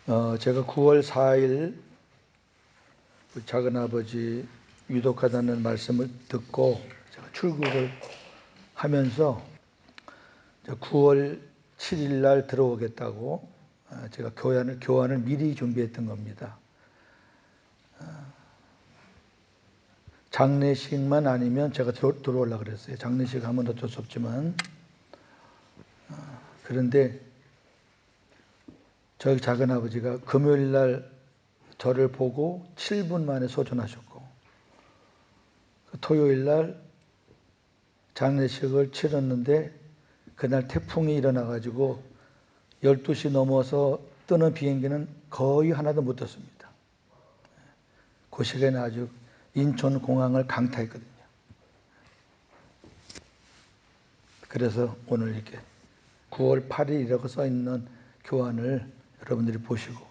제가 9월 4일 작은아버지 위독하다는 말씀을 듣고 제가 출국을 하면서 9월 7일 날 들어오겠다고 제가 교환을 미리 준비했던 겁니다. 장례식만 아니면 제가 들어오려고 그랬어요. 장례식 하면 어쩔 수 없지만. 그런데 저희 작은아버지가 금요일 날 저를 보고 7분 만에 소천하셨고, 토요일 날 장례식을 치렀는데 그날 태풍이 일어나가지고 12시 넘어서 뜨는 비행기는 거의 하나도 못 떴습니다. 그 시간에 아주 인천공항을 강타했거든요. 그래서 오늘 이렇게 9월 8일이라고 써있는 교환을 여러분들이 보시고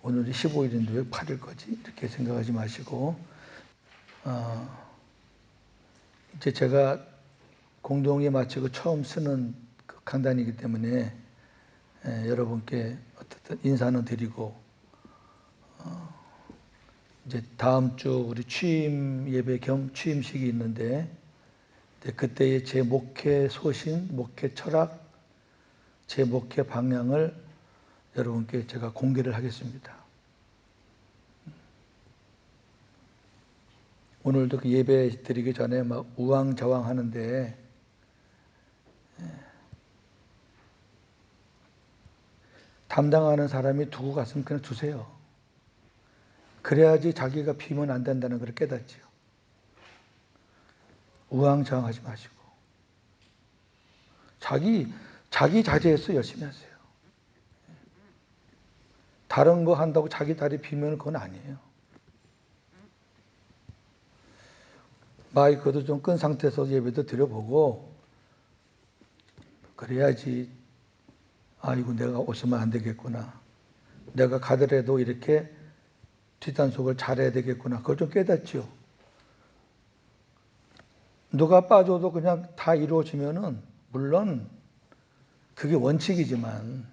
오늘이 15일인데 왜 8일 거지? 이렇게 생각하지 마시고 이제 제가 공동회 마치고 처음 쓰는 그 강단이기 때문에 여러분께 어떻든 인사는 드리고 이제 다음 주 우리 취임 예배 겸 취임식이 있는데 그때의 제 목회 소신, 목회 철학, 제 목회 방향을 여러분께 제가 공개를 하겠습니다. 오늘도 그 예배 드리기 전에 막 우왕좌왕 하는데 담당하는 사람이 두고 갔으면 그냥 두세요. 그래야지 자기가 비면 안 된다는 걸 깨닫지요. 우왕좌왕하지 마시고 자기 자제해서 열심히 하세요. 다른 거 한다고 자기 다리 비면 그건 아니에요. 마이크도 좀 끈 상태에서 예배도 드려보고 그래야지 아이고 내가 오시면 안 되겠구나. 내가 가더라도 이렇게 뒷단속을 잘해야 되겠구나. 그걸 좀 깨닫죠. 누가 빠져도 그냥 다 이루어지면은 물론 그게 원칙이지만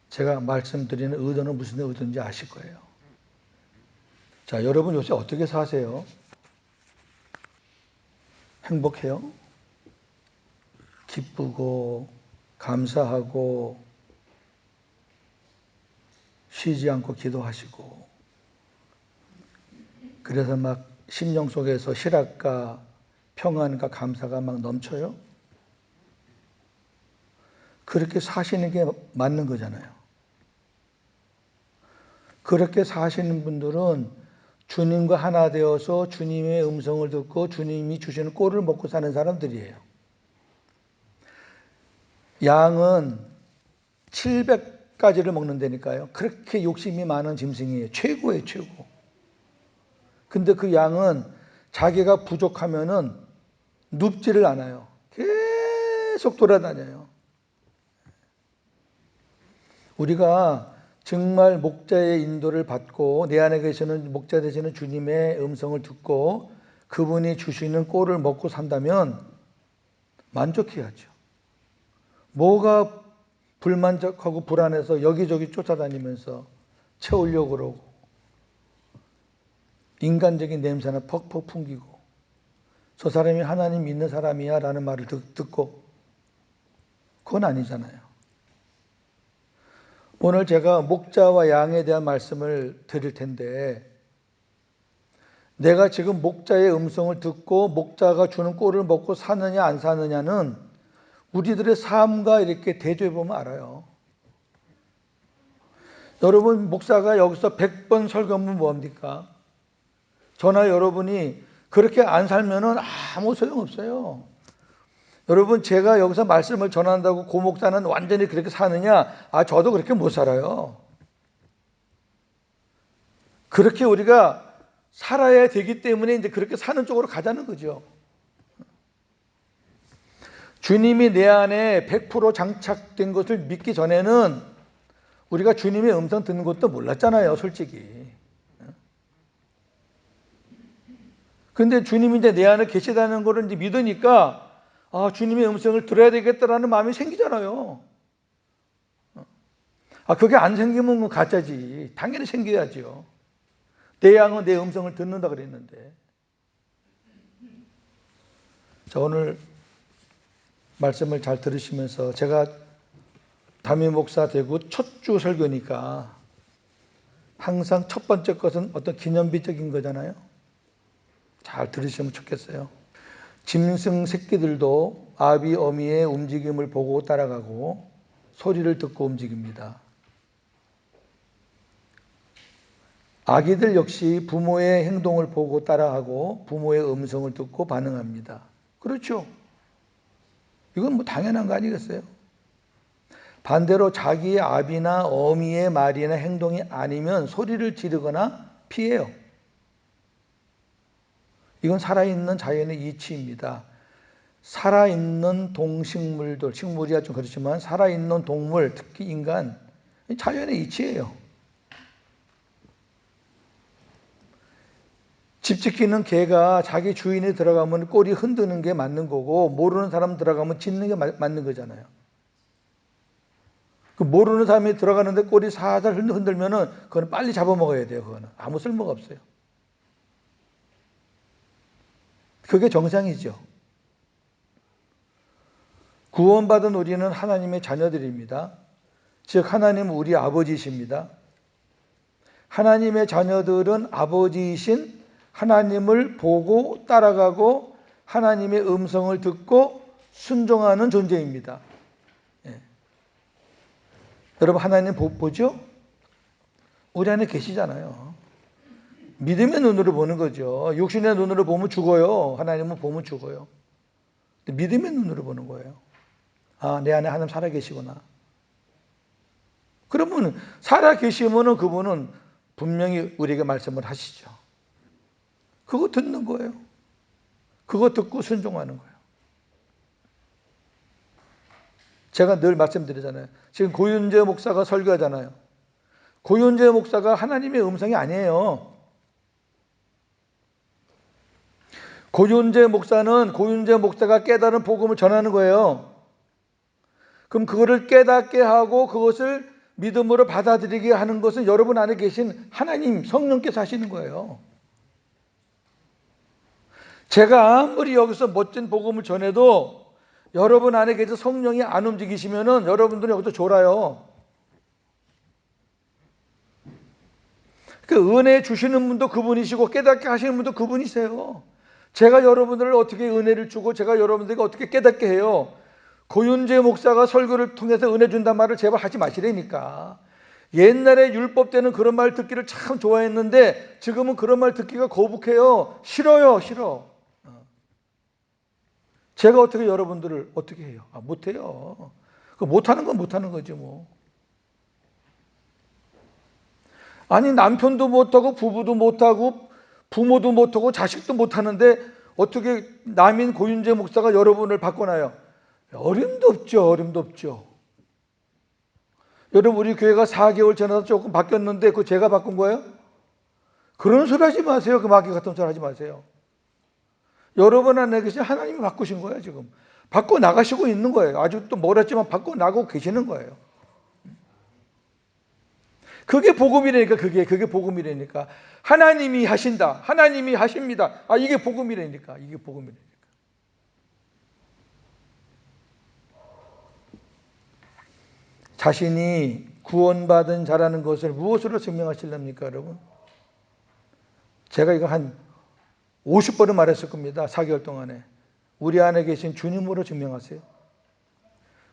제가 말씀드리는 의도는 무슨 의도인지 아실 거예요. 자, 여러분 요새 어떻게 사세요? 행복해요? 기쁘고 감사하고 쉬지 않고 기도하시고 그래서 막 심령 속에서 희락과 평안과 감사가 막 넘쳐요? 그렇게 사시는 게 맞는 거잖아요. 그렇게 사시는 분들은 주님과 하나 되어서 주님의 음성을 듣고 주님이 주시는 꼴을 먹고 사는 사람들이에요. 양은 700가지를 먹는다니까요. 그렇게 욕심이 많은 짐승이에요. 최고예요, 최고. 근데 그 양은 자기가 부족하면은 눕지를 않아요. 계속 돌아다녀요. 우리가 정말 목자의 인도를 받고 내 안에 계시는 목자 되시는 주님의 음성을 듣고 그분이 주시는 꼴을 먹고 산다면 만족해야죠. 뭐가 불만족하고 불안해서 여기저기 쫓아다니면서 채우려고 그러고 인간적인 냄새나 퍽퍽 풍기고 저 사람이 하나님 믿는 사람이야 라는 말을 듣고 그건 아니잖아요. 오늘 제가 목자와 양에 대한 말씀을 드릴 텐데 내가 지금 목자의 음성을 듣고 목자가 주는 꼴을 먹고 사느냐 안 사느냐는 우리들의 삶과 이렇게 대조해 보면 알아요. 여러분 목사가 여기서 100번 설교하면 뭐합니까? 저나 여러분이 그렇게 안 살면은 아무 소용없어요. 여러분 제가 여기서 말씀을 전한다고 고 목사는 완전히 그렇게 사느냐? 저도 그렇게 못 살아요. 그렇게 우리가 살아야 되기 때문에 이제 그렇게 사는 쪽으로 가자는 거죠. 주님이 내 안에 100% 장착된 것을 믿기 전에는 우리가 주님의 음성 듣는 것도 몰랐잖아요, 솔직히. 근데 주님이 이제 내 안에 계시다는 것을 이제 믿으니까 주님의 음성을 들어야 되겠다라는 마음이 생기잖아요. 그게 안 생기면 그건 가짜지. 당연히 생겨야죠. 내 양은 내 음성을 듣는다 그랬는데. 자, 오늘 말씀을 잘 들으시면서 제가 담임 목사 되고 첫 주 설교니까 항상 첫 번째 것은 어떤 기념비적인 거잖아요. 잘 들으시면 좋겠어요. 짐승 새끼들도 아비 어미의 움직임을 보고 따라가고 소리를 듣고 움직입니다. 아기들 역시 부모의 행동을 보고 따라하고 부모의 음성을 듣고 반응합니다. 그렇죠? 이건 뭐 당연한 거 아니겠어요? 반대로 자기의 아비나 어미의 말이나 행동이 아니면 소리를 지르거나 피해요. 이건 살아있는 자연의 이치입니다. 살아있는 동식물들, 식물이야 좀 그렇지만 살아있는 동물, 특히 인간, 자연의 이치예요. 집 지키는 개가 자기 주인이 들어가면 꼬리 흔드는 게 맞는 거고 모르는 사람 들어가면 짖는 게 맞는 거잖아요. 그 모르는 사람이 들어가는데 꼬리 살살 흔들면은 그건 빨리 잡아먹어야 돼요. 그거는 아무 쓸모가 없어요. 그게 정상이죠. 구원받은 우리는 하나님의 자녀들입니다. 즉 하나님은 우리 아버지이십니다. 하나님의 자녀들은 아버지이신 하나님을 보고 따라가고 하나님의 음성을 듣고 순종하는 존재입니다. 예. 여러분 하나님 보죠? 우리 안에 계시잖아요. 믿음의 눈으로 보는 거죠. 육신의 눈으로 보면 죽어요. 하나님은 보면 죽어요. 믿음의 눈으로 보는 거예요. 내 안에 하나님 살아계시구나. 그러면 살아계시면 그분은 분명히 우리에게 말씀을 하시죠. 그거 듣는 거예요. 그거 듣고 순종하는 거예요. 제가 늘 말씀드리잖아요. 지금 고윤재 목사가 설교하잖아요. 고윤재 목사가 하나님의 음성이 아니에요. 고윤재 목사가 깨달은 복음을 전하는 거예요. 그럼 그거를 깨닫게 하고 그것을 믿음으로 받아들이게 하는 것은 여러분 안에 계신 하나님 성령께서 하시는 거예요. 제가 아무리 여기서 멋진 복음을 전해도 여러분 안에 계신 성령이 안 움직이시면은 여러분들은 여기서 졸아요. 그 은혜 주시는 분도 그분이시고 깨닫게 하시는 분도 그분이세요. 제가 여러분들을 어떻게 은혜를 주고 제가 여러분들에게 어떻게 깨닫게 해요? 고윤재 목사가 설교를 통해서 은혜 준단 말을 제발 하지 마시라니까. 옛날에 율법 때는 그런 말 듣기를 참 좋아했는데 지금은 그런 말 듣기가 거북해요. 싫어요. 싫어. 제가 어떻게 여러분들을 어떻게 해요? 못해요. 못하는 건 못하는 거지 뭐. 아니 남편도 못하고 부부도 못하고 부모도 못하고 자식도 못하는데 어떻게 남인 고윤재 목사가 여러분을 바꿔놔요? 어림도 없죠. 어림도 없죠. 여러분 우리 교회가 4개월 지나서 조금 바뀌었는데 그거 제가 바꾼 거예요? 그런 소리 하지 마세요. 그 마귀 같은 소리 하지 마세요. 여러분 안에 계신 하나님이 바꾸신 거예요. 지금 바꿔 나가시고 있는 거예요. 아직도 멀었지만 바꿔 나가고 계시는 거예요. 그게 복음이라니까. 그게 복음이라니까. 하나님이 하신다. 하나님이 하십니다. 이게 복음이라니까. 이게 복음이라니까. 자신이 구원받은 자라는 것을 무엇으로 증명하시렵니까, 여러분? 제가 이거 한 50번은 말했을 겁니다. 4개월 동안에. 우리 안에 계신 주님으로 증명하세요.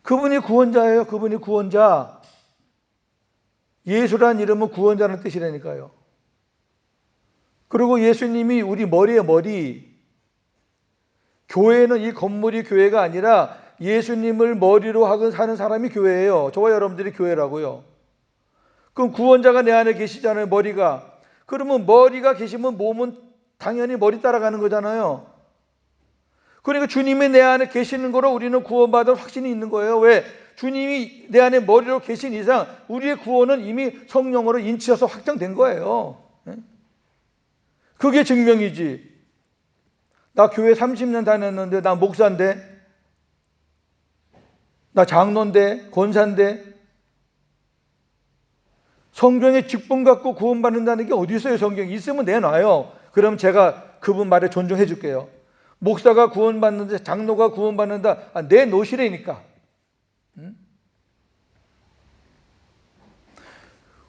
그분이 구원자예요. 그분이 구원자. 예수란 이름은 구원자라는 뜻이라니까요. 그리고 예수님이 우리 머리의 머리. 교회는 이 건물이 교회가 아니라 예수님을 머리로 하고 사는 사람이 교회예요. 저와 여러분들이 교회라고요. 그럼 구원자가 내 안에 계시잖아요. 머리가. 그러면 머리가 계시면 몸은 당연히 머리 따라가는 거잖아요. 그러니까 주님이 내 안에 계시는 거로 우리는 구원받을 확신이 있는 거예요. 왜? 주님이 내 안에 머리로 계신 이상 우리의 구원은 이미 성령으로 인치여서 확정된 거예요. 그게 증명이지. 나 교회 30년 다녔는데 나 목사인데 나 장로인데 권사인데 성경에 직분 갖고 구원받는다는 게 어디 있어요? 성경에 있으면 내놔요. 그럼 제가 그분 말에 존중해 줄게요. 목사가 구원받는데 장로가 구원받는다, 내놓으시라니까.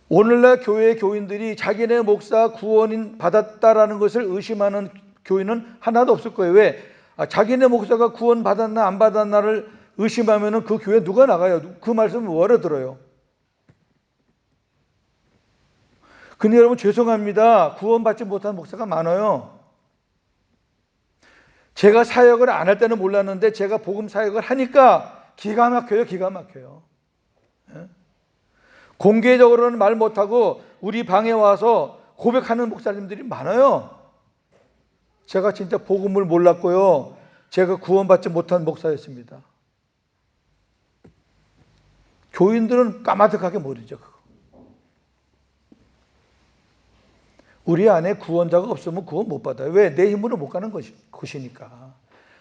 오늘날 교회 교인들이 자기네 목사 구원 받았다라는 것을 의심하는 교인은 하나도 없을 거예요. 왜? 자기네 목사가 구원 받았나 안 받았나를 의심하면 그 교회 누가 나가요? 그 말씀을 뭐하러 들어요? 근데 여러분 죄송합니다. 구원받지 못한 목사가 많아요. 제가 사역을 안 할 때는 몰랐는데 제가 복음 사역을 하니까 기가 막혀요. 기가 막혀요. 공개적으로는 말 못하고 우리 방에 와서 고백하는 목사님들이 많아요. 제가 진짜 복음을 몰랐고요. 제가 구원받지 못한 목사였습니다. 교인들은 까마득하게 모르죠. 그거. 우리 안에 구원자가 없으면 구원 못 받아요. 왜? 내 힘으로 못 가는 것이니까.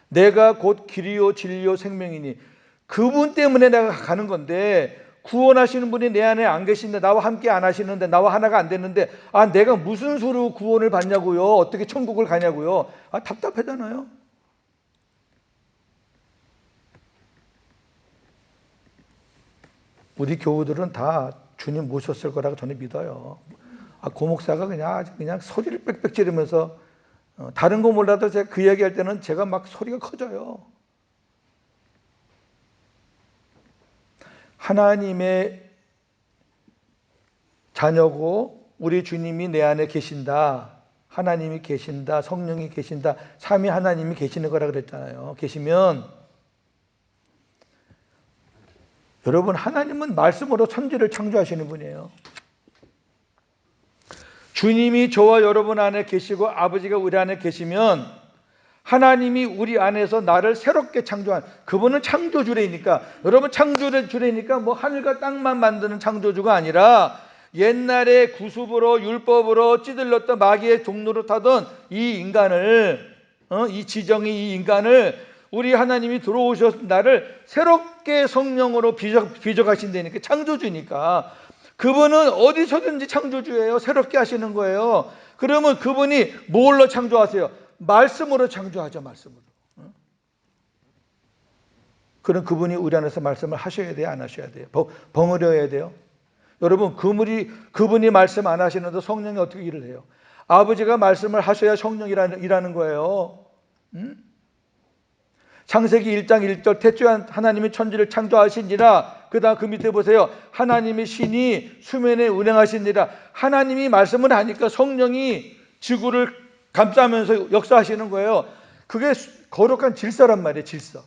내가 곧 길이요 진리요 생명이니 그분 때문에 내가 가는 건데, 구원하시는 분이 내 안에 안 계신데, 나와 함께 안 하시는데, 나와 하나가 안 됐는데, 내가 무슨 수로 구원을 받냐고요? 어떻게 천국을 가냐고요? 답답하잖아요. 우리 교우들은 다 주님 모셨을 거라고 저는 믿어요. 고 목사가 그냥 소리를 빽빽 지르면서, 다른 거 몰라도 제가 그 얘기할 때는 제가 막 소리가 커져요. 하나님의 자녀고 우리 주님이 내 안에 계신다. 하나님이 계신다. 성령이 계신다. 삼위 하나님이 계시는 거라 그랬잖아요. 계시면, 여러분 하나님은 말씀으로 천지를 창조하시는 분이에요. 주님이 저와 여러분 안에 계시고 아버지가 우리 안에 계시면 하나님이 우리 안에서 나를 새롭게 창조한, 그분은 창조주래니까, 여러분 창조주래니까 뭐 하늘과 땅만 만드는 창조주가 아니라 옛날에 구습으로 율법으로 찌들렀던 마귀의 종로로 타던 이 인간을, 이 지정이 이 인간을 우리 하나님이 들어오셔서 나를 새롭게 성령으로 비적하신다니까, 창조주니까. 그분은 어디서든지 창조주예요. 새롭게 하시는 거예요. 그러면 그분이 뭘로 창조하세요? 말씀으로 창조하죠. 말씀으로. 그럼 그분이 우리 안에서 말씀을 하셔야 돼요? 안 하셔야 돼요? 벙어려야 돼요? 여러분 그분이 말씀 안 하시는데 성령이 어떻게 일을 해요? 아버지가 말씀을 하셔야 성령이 일하는 거예요. 창세기 1장 1절 태초에 하나님이 천지를 창조하시니라. 그 다음 그 밑에 보세요. 하나님의 신이 수면에 운행하시니라. 하나님이 말씀을 하니까 성령이 지구를 감싸면서 역사하시는 거예요. 그게 거룩한 질서란 말이에요. 질서.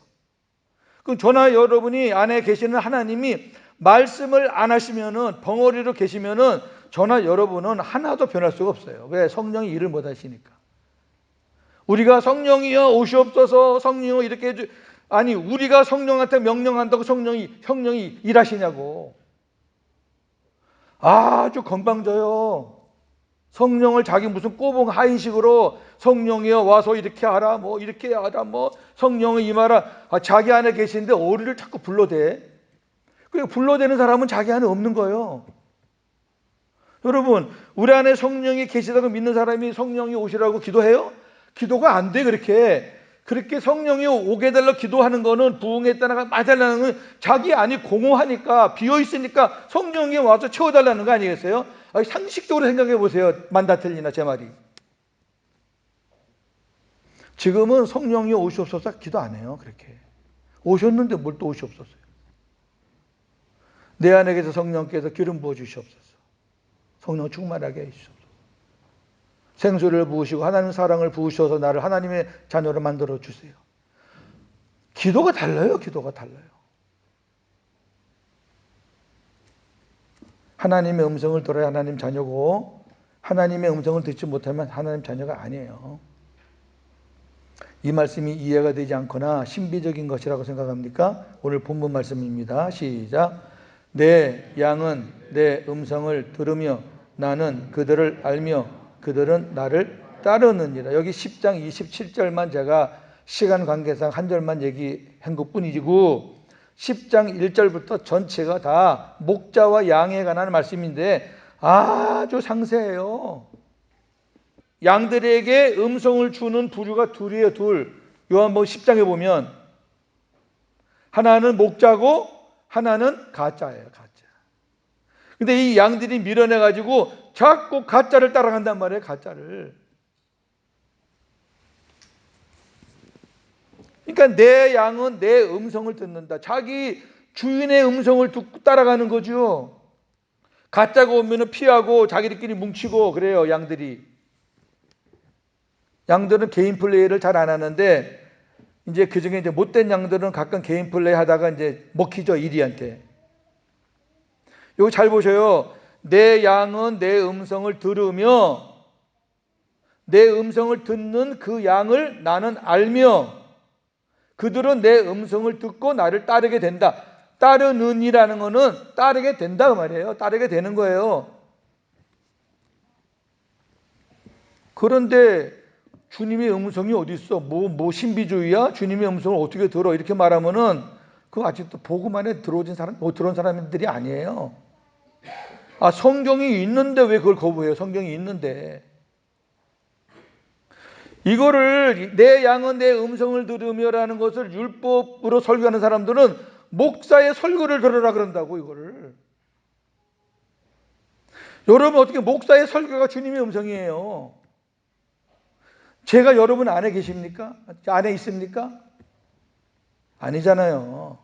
그럼 저나 여러분이 안에 계시는 하나님이 말씀을 안 하시면은, 벙어리로 계시면은 저나 여러분은 하나도 변할 수가 없어요. 왜? 성령이 일을 못 하시니까. 우리가 성령이여 오시옵소서, 성령이여 이렇게 우리가 성령한테 명령한다고 성령이 일하시냐고. 아주 건방져요. 성령을 자기 무슨 꼬봉 하인식으로 성령이여 와서 이렇게 하라, 뭐 이렇게 하라, 뭐 성령을 임하라. 자기 안에 계시는데 어리를 자꾸 불러대. 그 불러대는 사람은 자기 안에 없는 거예요. 여러분, 우리 안에 성령이 계시다고 믿는 사람이 성령이 오시라고 기도해요? 기도가 안 돼. 그렇게 성령이 오게 달라 기도하는 거는, 부흥했다가 맞달라는 건 자기 안이 공허하니까, 비어있으니까 성령이 와서 채워달라는 거 아니겠어요? 상식적으로 생각해 보세요. 만다틀리나 제 말이. 지금은 성령이 오시옵소서 기도 안 해요. 그렇게 오셨는데 뭘 또 오시옵소서요? 내 안에 계서 성령께서 기름 부어 주시옵소서. 성령 충만하게 해주시옵소서. 생수를 부으시고 하나님 사랑을 부으셔서 나를 하나님의 자녀로 만들어 주세요. 기도가 달라요. 기도가 달라요. 하나님의 음성을 들어야 하나님 자녀고, 하나님의 음성을 듣지 못하면 하나님 자녀가 아니에요. 이 말씀이 이해가 되지 않거나 신비적인 것이라고 생각합니까? 오늘 본문 말씀입니다. 시작. 내 양은 내 음성을 들으며 나는 그들을 알며 그들은 나를 따르느니라. 여기 10장 27절만 제가 시간 관계상 한 절만 얘기한 것뿐이고, 10장 1절부터 전체가 다 목자와 양에 관한 말씀인데, 아주 상세해요. 양들에게 음성을 주는 부류가 둘이에요. 둘. 요한복음 10장에 보면 하나는 목자고 하나는 가짜예요. 가짜. 근데 이 양들이 밀어내 가지고 자꾸 가짜를 따라간단 말이에요. 가짜를. 그러니까 내 양은 내 음성을 듣는다. 자기 주인의 음성을 듣고 따라가는 거죠. 가짜가 오면은 피하고 자기들끼리 뭉치고 그래요. 양들이. 양들은 개인 플레이를 잘 안 하는데 이제 그중에 이제 못된 양들은 가끔 개인 플레이 하다가 이제 먹히죠. 이리한테. 이거 잘 보셔요. 내 양은 내 음성을 들으며 내 음성을 듣는 그 양을 나는 알며 그들은 내 음성을 듣고 나를 따르게 된다. 따르는이라는 거는 따르게 된다 그 말이에요. 따르게 되는 거예요. 그런데 주님의 음성이 어디 있어? 뭐 신비주의야? 주님의 음성을 어떻게 들어? 이렇게 말하면은 그거 아직도 복음만에 들어오진 사람, 못 들어온 사람들이 아니에요. 아, 성경이 있는데 왜 그걸 거부해요? 성경이 있는데. 이거를 내 양은 내 음성을 들으며라는 것을 율법으로 설교하는 사람들은 목사의 설교를 들으라 그런다고 이거를. 여러분 어떻게 목사의 설교가 주님의 음성이에요? 제가 여러분 안에 계십니까? 안에 있습니까? 아니잖아요.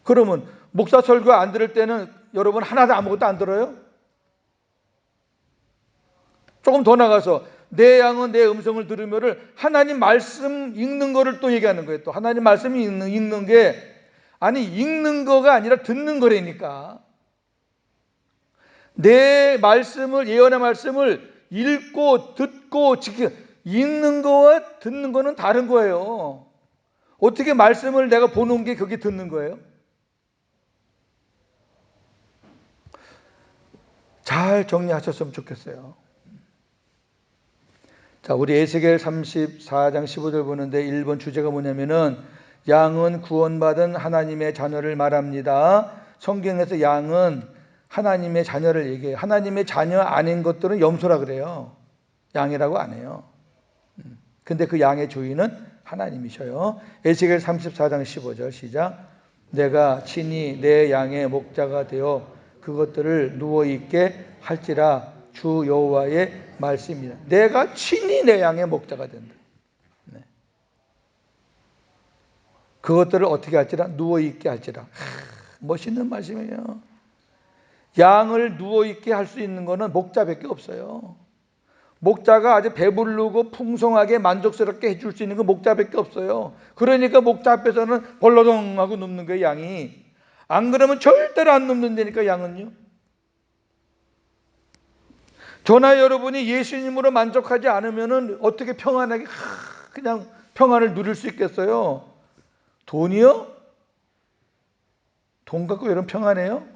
그러면 목사 설교 안 들을 때는 여러분 하나도 아무것도 안 들어요? 조금 더 나가서 내 양은 내 음성을 들으며를 하나님 말씀 읽는 거를 또 얘기하는 거예요. 또 하나님 말씀 읽는 게 아니 읽는 거가 아니라 듣는 거라니까. 내 말씀을 예언의 말씀을 읽고 듣고 읽는 거와 듣는 거는 다른 거예요. 어떻게 말씀을 내가 보는 게 그게 듣는 거예요? 잘 정리하셨으면 좋겠어요. 자, 우리 에스겔 34장 15절 보는데 1번 주제가 뭐냐면은 양은 구원받은 하나님의 자녀를 말합니다. 성경에서 양은 하나님의 자녀를 얘기해요. 하나님의 자녀 아닌 것들은 염소라 그래요. 양이라고 안 해요. 근데 그 양의 주인은 하나님이셔요. 에스겔 34장 15절 시작. 내가 친히 내 양의 목자가 되어 그것들을 누워있게 할지라 주 여호와의 말씀이다. 내가 친히 내 양의 목자가 된다. 네. 그것들을 어떻게 할지라? 누워있게 할지라. 멋있는 말씀이에요. 양을 누워있게 할 수 있는 것은 목자밖에 없어요. 목자가 아주 배부르고 풍성하게 만족스럽게 해줄 수 있는 건 목자밖에 없어요. 그러니까 목자 앞에서는 벌러덩 하고 눕는 거예요. 양이. 안 그러면 절대로 안 눕는다니까 양은요. 저나 여러분이 예수님으로 만족하지 않으면 어떻게 평안하게 그냥 평안을 누릴 수 있겠어요? 돈이요? 돈 갖고 여러분 평안해요?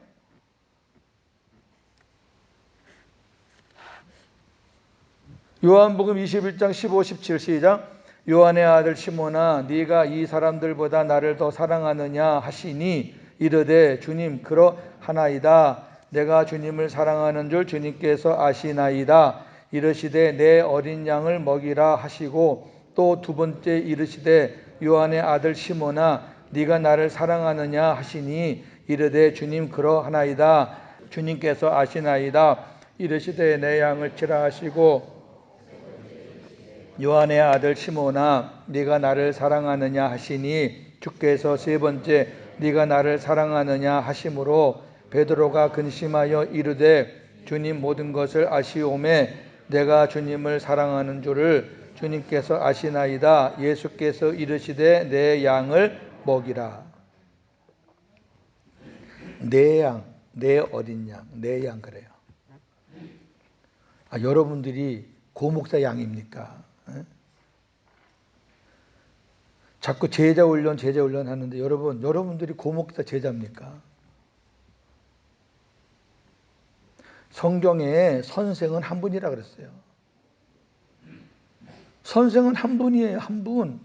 요한복음 21장 15, 17 시작. 요한의 아들 시몬아 네가 이 사람들보다 나를 더 사랑하느냐 하시니 이르되 주님 그러하나이다. 내가 주님을 사랑하는 줄 주님께서 아시나이다. 이르시되 내 어린 양을 먹이라 하시고 또 두 번째 이르시되 요한의 아들 시몬아 네가 나를 사랑하느냐 하시니 이르되 주님 그러하나이다. 주님께서 아시나이다. 이르시되 내 양을 치라 하시고 요한의 아들 시몬아 네가 나를 사랑하느냐 하시니 주께서 세 번째 네가 나를 사랑하느냐 하심으로 베드로가 근심하여 이르되 주님 모든 것을 아시오매 내가 주님을 사랑하는 줄을 주님께서 아시나이다. 예수께서 이르시되 내 양을 먹이라. 내 양, 내 어린 양, 내 양 그래요. 아, 여러분들이 고목사 양입니까? 자꾸 제자 훈련 하는데 여러분들이 고목사 제자입니까? 성경에 선생은 한 분이라 그랬어요. 선생은 한 분이에요. 한 분.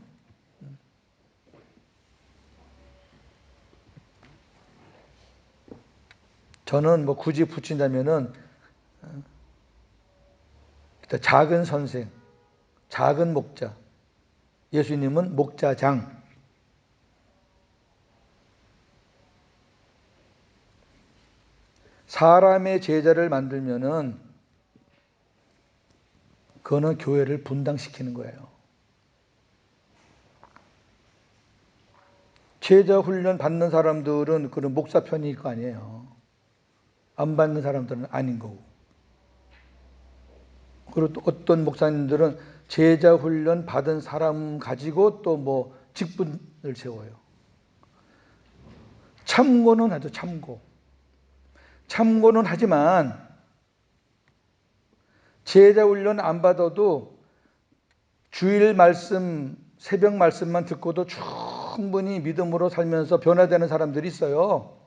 저는 뭐 굳이 붙인다면은 작은 선생, 작은 목자, 예수님은 목자장. 사람의 제자를 만들면은 그거는 교회를 분당시키는 거예요. 제자 훈련 받는 사람들은 그런 목사 편일 거 아니에요. 안 받는 사람들은 아닌 거고. 그리고 또 어떤 목사님들은 제자 훈련 받은 사람 가지고 또 뭐 직분을 세워요. 참고는 하죠, 참고. 참고는 하지만 제자 훈련 안 받아도 주일 말씀, 새벽 말씀만 듣고도 충분히 믿음으로 살면서 변화되는 사람들이 있어요.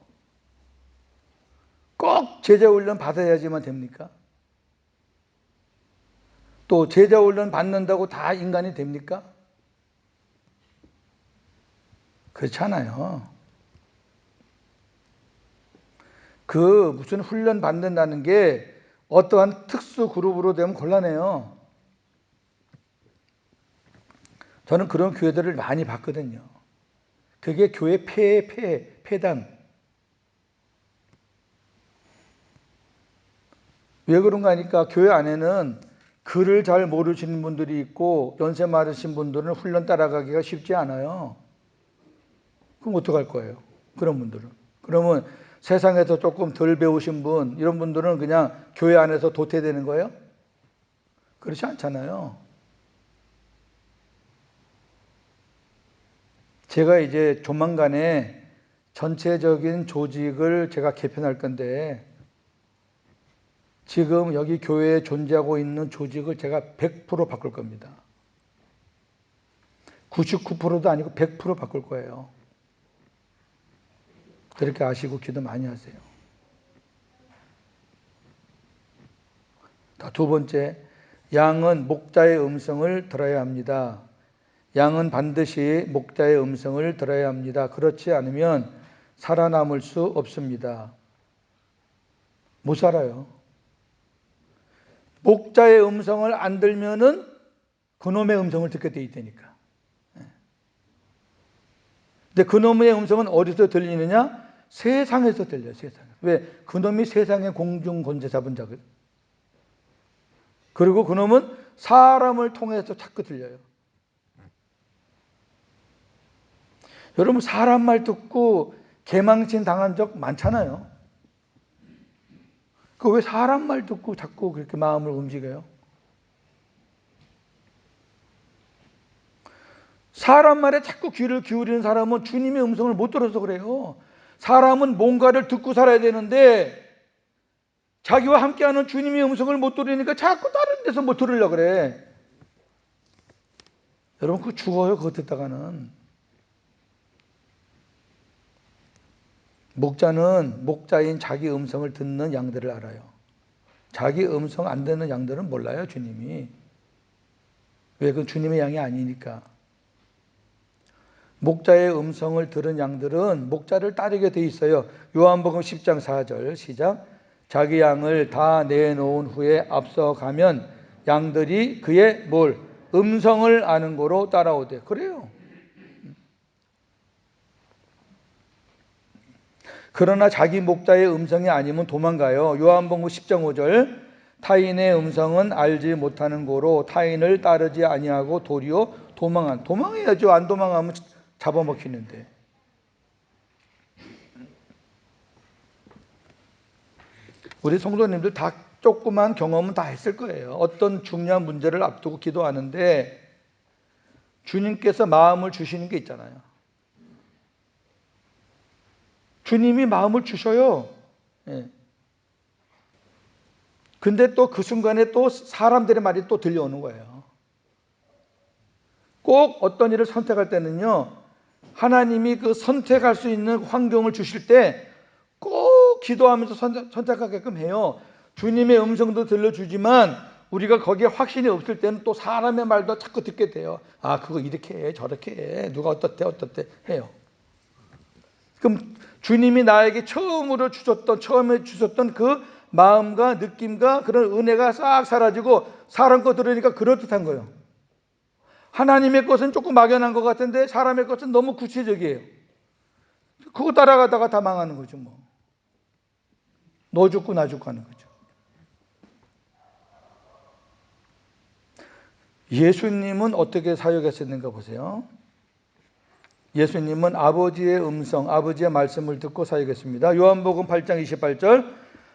꼭 제자 훈련 받아야지만 됩니까? 또 제자 훈련 받는다고 다 인간이 됩니까? 그렇지 않아요. 그 무슨 훈련 받는다는 게 어떠한 특수 그룹으로 되면 곤란해요. 저는 그런 교회들을 많이 봤거든요. 그게 교회 폐단. 왜 그런가 하니까 교회 안에는 글을 잘 모르시는 분들이 있고 연세 많으신 분들은 훈련 따라가기가 쉽지 않아요. 그럼 어떡할 거예요? 그런 분들은. 그러면 세상에서 조금 덜 배우신 분, 이런 분들은 그냥 교회 안에서 도태되는 거예요? 그렇지 않잖아요. 제가 이제 조만간에 전체적인 조직을 제가 개편할 건데 지금 여기 교회에 존재하고 있는 조직을 제가 100% 바꿀 겁니다. 99%도 아니고 100% 바꿀 거예요. 그렇게 아시고 기도 많이 하세요. 두 번째, 양은 목자의 음성을 들어야 합니다. 양은 반드시 목자의 음성을 들어야 합니다. 그렇지 않으면 살아남을 수 없습니다. 못 살아요. 목자의 음성을 안 들면은 그놈의 음성을 듣게 돼 있다니까. 근데 그놈의 음성은 어디서 들리느냐? 세상에서 들려요. 세상에서. 왜? 그놈이 세상의 공중권세 잡은 자거든. 그리고 그놈은 사람을 통해서 자꾸 들려요. 여러분 사람 말 듣고 개망신 당한 적 많잖아요. 그 왜 사람 말 듣고 자꾸 그렇게 마음을 움직여요? 사람 말에 자꾸 귀를 기울이는 사람은 주님의 음성을 못 들어서 그래요. 사람은 뭔가를 듣고 살아야 되는데 자기와 함께하는 주님의 음성을 못 들으니까 자꾸 다른 데서 못 들으려고 그래. 여러분 그거 죽어요. 그거 듣다가는. 목자는 목자인 자기 음성을 듣는 양들을 알아요. 자기 음성 안 듣는 양들은 몰라요. 주님이. 왜? 그건 주님의 양이 아니니까. 목자의 음성을 들은 양들은 목자를 따르게 돼 있어요. 요한복음 10장 4절 시작. 자기 양을 다 내놓은 후에 앞서가면 양들이 그의 뭘? 음성을 아는 거로 따라오대. 그래요. 그러나 자기 목자의 음성이 아니면 도망가요. 요한복음 10장 5절 타인의 음성은 알지 못하는 고로 타인을 따르지 아니하고 도리어 도망해야죠. 안 도망하면 잡아먹히는데. 우리 성도님들 다 조그만 경험은 다 했을 거예요. 어떤 중요한 문제를 앞두고 기도하는데 주님께서 마음을 주시는 게 있잖아요. 주님이 마음을 주셔요. 예. 근데 또 그 순간에 또 사람들의 말이 또 들려오는 거예요. 꼭 어떤 일을 선택할 때는요, 하나님이 그 선택할 수 있는 환경을 주실 때 꼭 기도하면서 선택하게끔 해요. 주님의 음성도 들려주지만 우리가 거기에 확신이 없을 때는 또 사람의 말도 자꾸 듣게 돼요. 아, 그거 이렇게 해, 저렇게 해, 누가 어떻대 해요. 그럼 주님이 나에게 처음에 주셨던 그 마음과 느낌과 그런 은혜가 싹 사라지고 사람 거 들으니까 그럴듯한 거예요. 하나님의 것은 조금 막연한 것 같은데 사람의 것은 너무 구체적이에요. 그거 따라가다가 다 망하는 거죠. 뭐. 너 죽고 나 죽고 하는 거죠. 예수님은 어떻게 사역했었는가 보세요. 예수님은 아버지의 음성, 아버지의 말씀을 듣고 사역했습니다. 요한복음 8장 28절,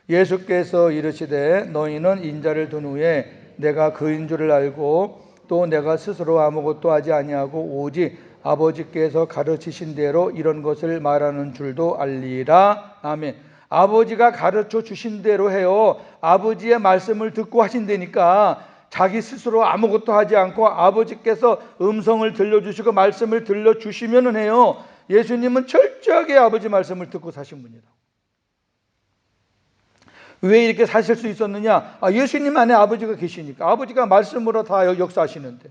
예수께서 이르시되 너희는 인자를 둔 후에 내가 그인 줄을 알고 또 내가 스스로 아무것도 하지 아니하고 오직 아버지께서 가르치신 대로 이런 것을 말하는 줄도 알리라. 아멘. 아버지가 가르쳐 주신 대로 해요. 아버지의 말씀을 듣고 하신다니까 자기 스스로 아무것도 하지 않고 아버지께서 음성을 들려주시고 말씀을 들려주시면 해요. 예수님은 철저하게 아버지 말씀을 듣고 사신 분이다. 왜 이렇게 사실 수 있었느냐? 예수님 안에 아버지가 계시니까. 아버지가 말씀으로 다 역사하시는데.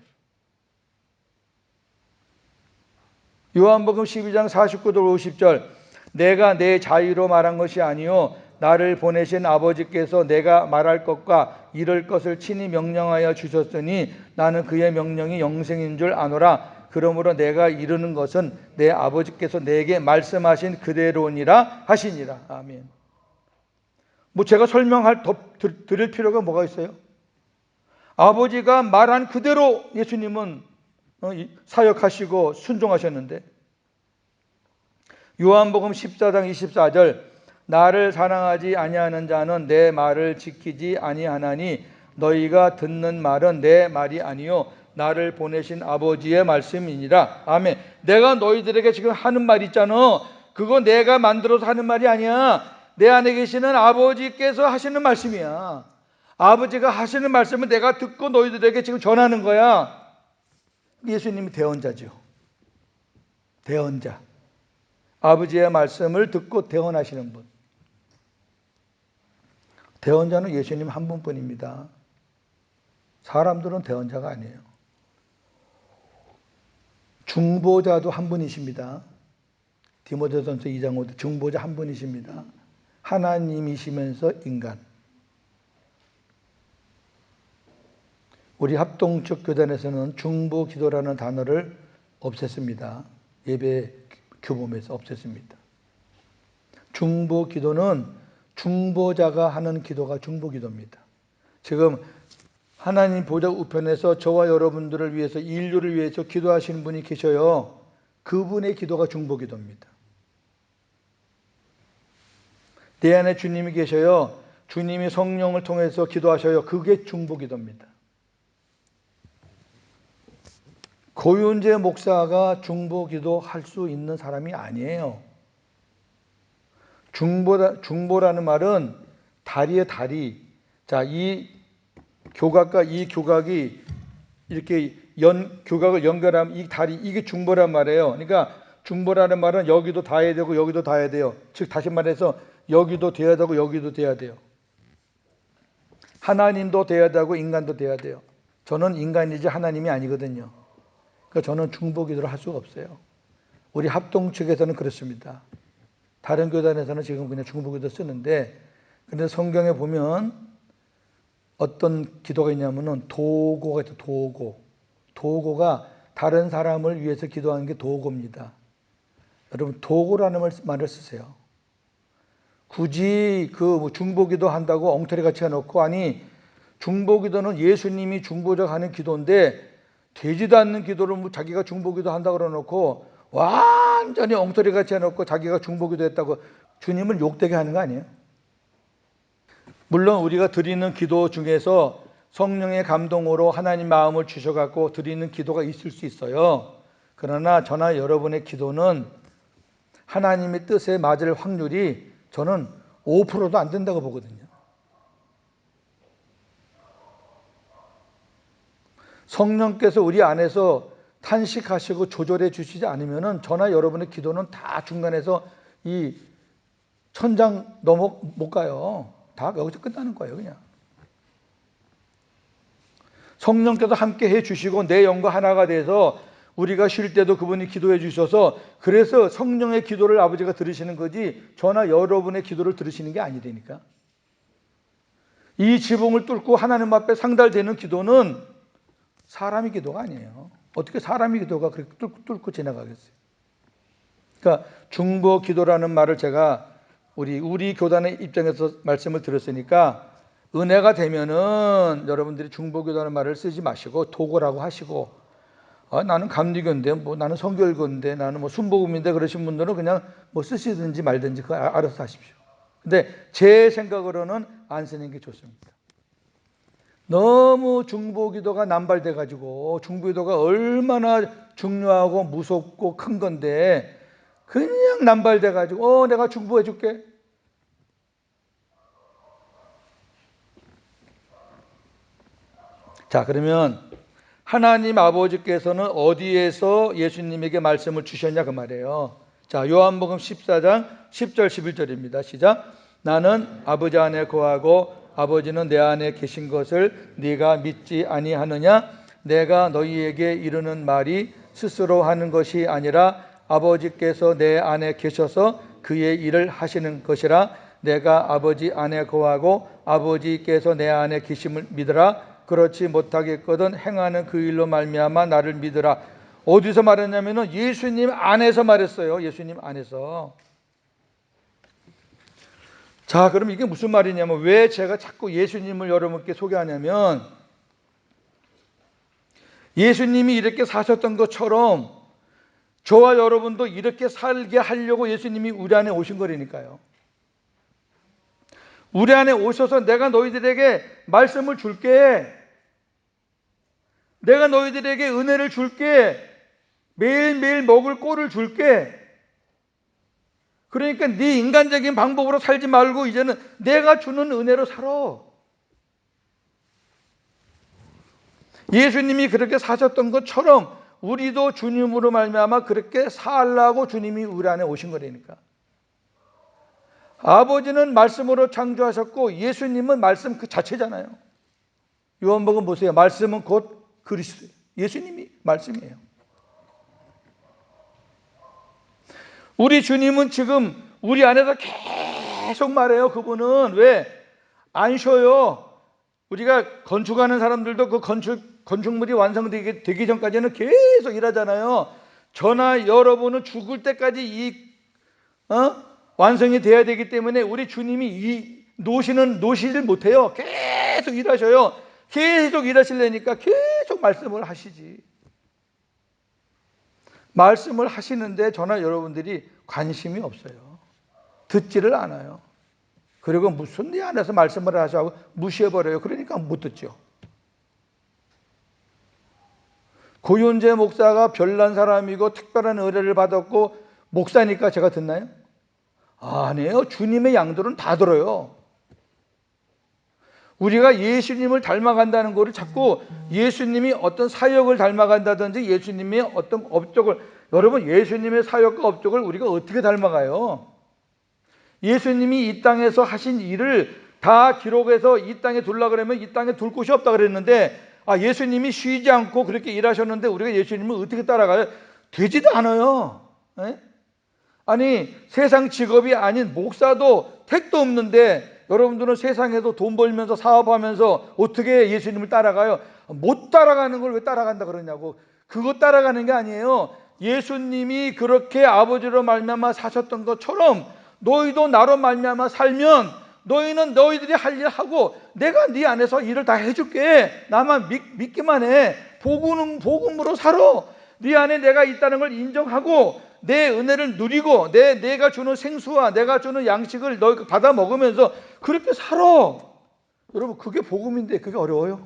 요한복음 12장 49절 50절, 내가 내 자유로 말한 것이 아니요 나를 보내신 아버지께서 내가 말할 것과 이럴 것을 친히 명령하여 주셨으니 나는 그의 명령이 영생인 줄 아노라. 그러므로 내가 이르는 것은 내 아버지께서 내게 말씀하신 그대로니라 하시니라. 아멘. 뭐 제가 드릴 필요가 뭐가 있어요? 아버지가 말한 그대로 예수님은 사역하시고 순종하셨는데, 요한복음 14장 24절, 나를 사랑하지 아니하는 자는 내 말을 지키지 아니하나니 너희가 듣는 말은 내 말이 아니요 나를 보내신 아버지의 말씀이니라. 아멘. 내가 너희들에게 지금 하는 말 있잖아. 그거 내가 만들어서 하는 말이 아니야. 내 안에 계시는 아버지께서 하시는 말씀이야. 아버지가 하시는 말씀을 내가 듣고 너희들에게 지금 전하는 거야. 예수님이 대언자죠. 대언자. 아버지의 말씀을 듣고 대언하시는 분. 대언자는 예수님 한 분뿐입니다. 사람들은 대언자가 아니에요. 중보자도 한 분이십니다. 디모데전서 2장 5절 중보자 한 분이십니다. 하나님이시면서 인간. 우리 합동측 교단에서는 중보기도라는 단어를 없앴습니다. 예배 교범에서 없앴습니다. 중보기도는 중보자가 하는 기도가 중보기도입니다. 지금 하나님 보좌 우편에서 저와 여러분들을 위해서 인류를 위해서 기도하시는 분이 계셔요. 그분의 기도가 중보기도입니다. 내 안에 주님이 계셔요. 주님이 성령을 통해서 기도하셔요. 그게 중보기도입니다. 고윤재 목사가 중보기도 할 수 있는 사람이 아니에요. 중보라는 말은 다리에 다리. 자, 이 교각과 이 교각이 이렇게 교각을 연결하면 이 다리, 이게 중보란 말이에요. 그러니까 중보라는 말은 여기도 닿아야 되고 여기도 닿아야 돼요. 즉 다시 말해서 여기도 돼야 되고 여기도 돼야 돼요. 하나님도 돼야 되고 인간도 돼야 돼요. 저는 인간이지 하나님이 아니거든요. 그러니까 저는 중보기도를 할 수가 없어요. 우리 합동 측에서는 그렇습니다. 다른 교단에서는 지금 그냥 중보기도 쓰는데, 근데 성경에 보면 어떤 기도가 있냐면은 도고가 있어요. 도고가 다른 사람을 위해서 기도하는 게 도고입니다. 여러분 도고라는 말을 쓰세요. 굳이 그 중보기도 한다고 엉터리 같이 해놓고, 아니 중보기도는 예수님이 중보자가 하는 기도인데 되지도 않는 기도를 자기가 중보기도 한다고 그러놓고 완전히 엉터리 같이 해놓고 자기가 중보기도 했다고 주님을 욕되게 하는 거 아니에요? 물론 우리가 드리는 기도 중에서 성령의 감동으로 하나님 마음을 주셔갖고 드리는 기도가 있을 수 있어요. 그러나 저나 여러분의 기도는 하나님의 뜻에 맞을 확률이 저는 5%도 안 된다고 보거든요. 성령께서 우리 안에서 탄식하시고 조절해 주시지 않으면 저나 여러분의 기도는 다 중간에서 이 천장 넘어 못 가요. 다 여기서 끝나는 거예요, 그냥. 성령께서 함께 해 주시고 내 영과 하나가 돼서 우리가 쉴 때도 그분이 기도해 주셔서 그래서 성령의 기도를 아버지가 들으시는 거지 저나 여러분의 기도를 들으시는 게 아니라니까. 이 지붕을 뚫고 하나님 앞에 상달되는 기도는 사람의 기도가 아니에요. 어떻게 사람의 기도가 그렇게 뚫고 지나가겠어요? 그러니까 중보 기도라는 말을 제가 우리 교단의 입장에서 말씀을 드렸으니까 은혜가 되면은 여러분들이 중보 기도라는 말을 쓰지 마시고 도구라고 하시고 나는 감리교인데 뭐 나는 성결교인데 나는 뭐 순복음인데 그러신 분들은 그냥 뭐 쓰시든지 말든지 그거 알아서 하십시오. 근데 제 생각으로는 안 쓰는 게 좋습니다. 너무 중보기도가 남발돼 가지고 중보기도가 얼마나 중요하고 무섭고 큰 건데 그냥 남발돼 가지고 내가 중보해 줄게. 자, 그러면 하나님 아버지께서는 어디에서 예수님에게 말씀을 주셨냐 그 말이에요. 자, 요한복음 14장 10절 11절입니다. 시작. 나는 아버지 안에 거하고 아버지는 내 안에 계신 것을 네가 믿지 아니하느냐? 내가 너희에게 이르는 말이 스스로 하는 것이 아니라 아버지께서 내 안에 계셔서 그의 일을 하시는 것이라. 내가 아버지 안에 거하고 아버지께서 내 안에 계심을 믿으라. 그렇지 못하겠거든 행하는 그 일로 말미암아 나를 믿으라. 어디서 말했냐면은 예수님 안에서 말했어요. 예수님 안에서. 자, 그럼 이게 무슨 말이냐면 왜 제가 자꾸 예수님을 여러분께 소개하냐면 예수님이 이렇게 사셨던 것처럼 저와 여러분도 이렇게 살게 하려고 예수님이 우리 안에 오신 거라니까요. 우리 안에 오셔서 내가 너희들에게 말씀을 줄게. 내가 너희들에게 은혜를 줄게. 매일매일 먹을 꼴을 줄게. 그러니까 네 인간적인 방법으로 살지 말고 이제는 내가 주는 은혜로 살아. 예수님이 그렇게 사셨던 것처럼 우리도 주님으로 말미암아 그렇게 살라고 주님이 우리 안에 오신 거라니까. 아버지는 말씀으로 창조하셨고 예수님은 말씀 그 자체잖아요. 요한복음 보세요. 말씀은 곧 그리스도예요. 예수님이 말씀이에요. 우리 주님은 지금 우리 안에서 계속 말해요. 그분은 왜 안 쉬어요? 우리가 건축하는 사람들도 그 건축물이 완성되기 전까지는 계속 일하잖아요. 저나 여러분은 죽을 때까지 완성이 돼야 되기 때문에 우리 주님이 노시질 못해요. 계속 일하셔요. 계속 일하시려니까 계속 말씀을 하시지. 말씀을 하시는데 저나 여러분들이 관심이 없어요. 듣지를 않아요. 그리고 무슨 네 안에서 말씀을 하시고 무시해버려요. 그러니까 못 듣죠. 고윤재 목사가 별난 사람이고 특별한 의뢰를 받았고 목사니까 제가 듣나요? 아니에요. 주님의 양들은 다 들어요. 우리가 예수님을 닮아간다는 거를 자꾸 예수님이 어떤 사역을 닮아간다든지 예수님의 어떤 업적을, 여러분 예수님의 사역과 업적을 우리가 어떻게 닮아가요? 예수님이 이 땅에서 하신 일을 다 기록해서 이 땅에 둘라 그러면 이 땅에 둘 곳이 없다 그랬는데 예수님이 쉬지 않고 그렇게 일하셨는데 우리가 예수님을 어떻게 따라가요? 되지도 않아요. 에? 아니 세상 직업이 아닌 목사도 택도 없는데 여러분들은 세상에서 돈 벌면서 사업하면서 어떻게 예수님을 따라가요? 못 따라가는 걸 왜 따라간다 그러냐고. 그거 따라가는 게 아니에요. 예수님이 그렇게 아버지로 말미암아 사셨던 것처럼 너희도 나로 말미암아 살면 너희는 너희들이 할 일 하고 내가 네 안에서 일을 다 해줄게. 나만 믿기만 해. 복음으로 살아. 네 안에 내가 있다는 걸 인정하고 내 은혜를 누리고 내가 주는 생수와 내가 주는 양식을 너희가 받아 먹으면서 그렇게 살아. 여러분 그게 복음인데 그게 어려워요?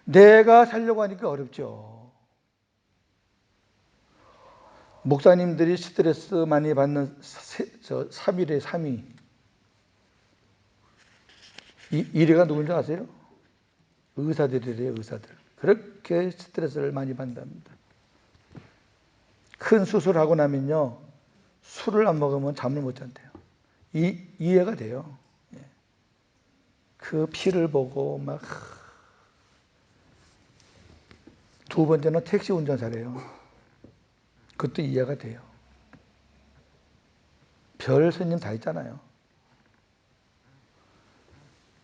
내가 살려고 하니까 어렵죠. 목사님들이 스트레스 많이 받는 3일의 3위 1위가 누군지 아세요? 의사들이래요. 의사들. 그렇게 스트레스를 많이 받답니다. 큰 수술하고 나면요 술을 안 먹으면 잠을 못 잔대요. 이해가 돼요. 그 피를 보고 막 두 번째는 택시 운전사래요. 그것도 이해가 돼요. 별 스님 다 있잖아요.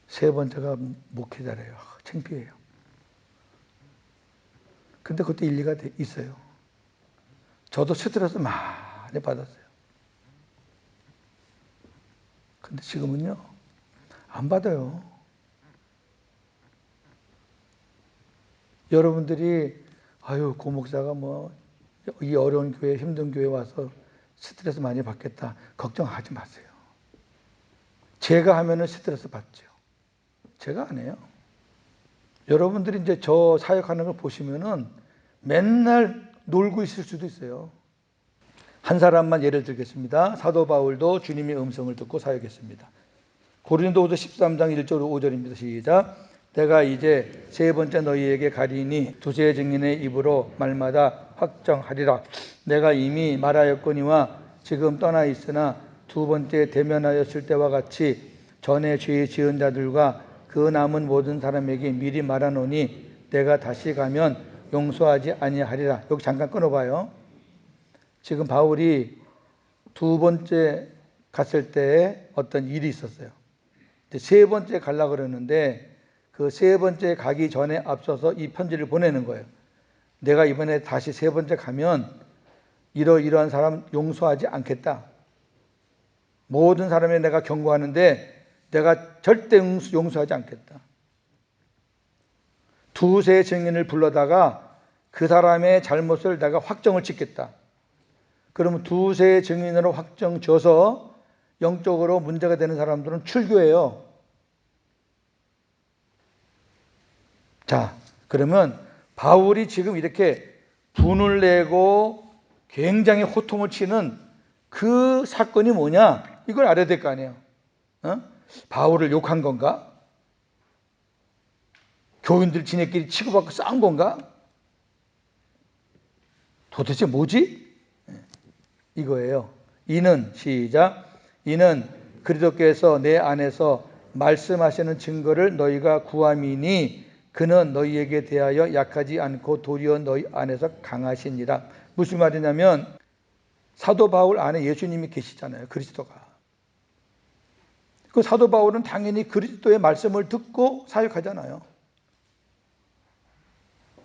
세 번째가 목회자래요. 창피해요. 근데 그것도 일리가 있어요. 저도 스트레스 많이 받았어요. 근데 지금은요, 안 받아요. 여러분들이, 아유, 고 목사가 이 어려운 교회, 힘든 교회 와서 스트레스 많이 받겠다. 걱정하지 마세요. 제가 하면은 스트레스 받죠. 제가 안 해요. 여러분들이 이제 저 사역하는 걸 보시면은 맨날 놀고 있을 수도 있어요. 한 사람만 예를 들겠습니다. 사도 바울도 주님의 음성을 듣고 사역했습니다. 고린도후서 13장 1절 5절입니다. 시작. 내가 이제 세 번째 너희에게 가리니 두세 증인의 입으로 말마다 확정하리라. 내가 이미 말하였거니와 지금 떠나 있으나 두 번째 대면하였을 때와 같이 전에 죄 지은 자들과 그 남은 모든 사람에게 미리 말하노니 내가 다시 가면 용서하지 아니하리라. 여기 잠깐 끊어봐요. 지금 바울이 두 번째 갔을 때 어떤 일이 있었어요. 세 번째 가려고 그러는데 그 세 번째 가기 전에 앞서서 이 편지를 보내는 거예요. 내가 이번에 다시 세 번째 가면 이러이러한 사람 용서하지 않겠다. 모든 사람에 내가 경고하는데 내가 절대 용서하지 않겠다. 두세 증인을 불러다가 그 사람의 잘못을 내가 확정을 짓겠다. 그러면 두세 증인으로 확정 져서 영적으로 문제가 되는 사람들은 출교해요. 자, 그러면 바울이 지금 이렇게 분을 내고 굉장히 호통을 치는 그 사건이 뭐냐? 이걸 알아야 될 거 아니에요. 바울을 욕한 건가? 교인들 지네끼리 치고받고 싸운 건가? 도대체 뭐지? 이거예요. 이는 시작. 이는 그리스도께서 내 안에서 말씀하시는 증거를 너희가 구함이니 그는 너희에게 대하여 약하지 않고 도리어 너희 안에서 강하시니라. 무슨 말이냐면 사도 바울 안에 예수님이 계시잖아요. 그리스도가. 그 사도 바울은 당연히 그리스도의 말씀을 듣고 사역하잖아요.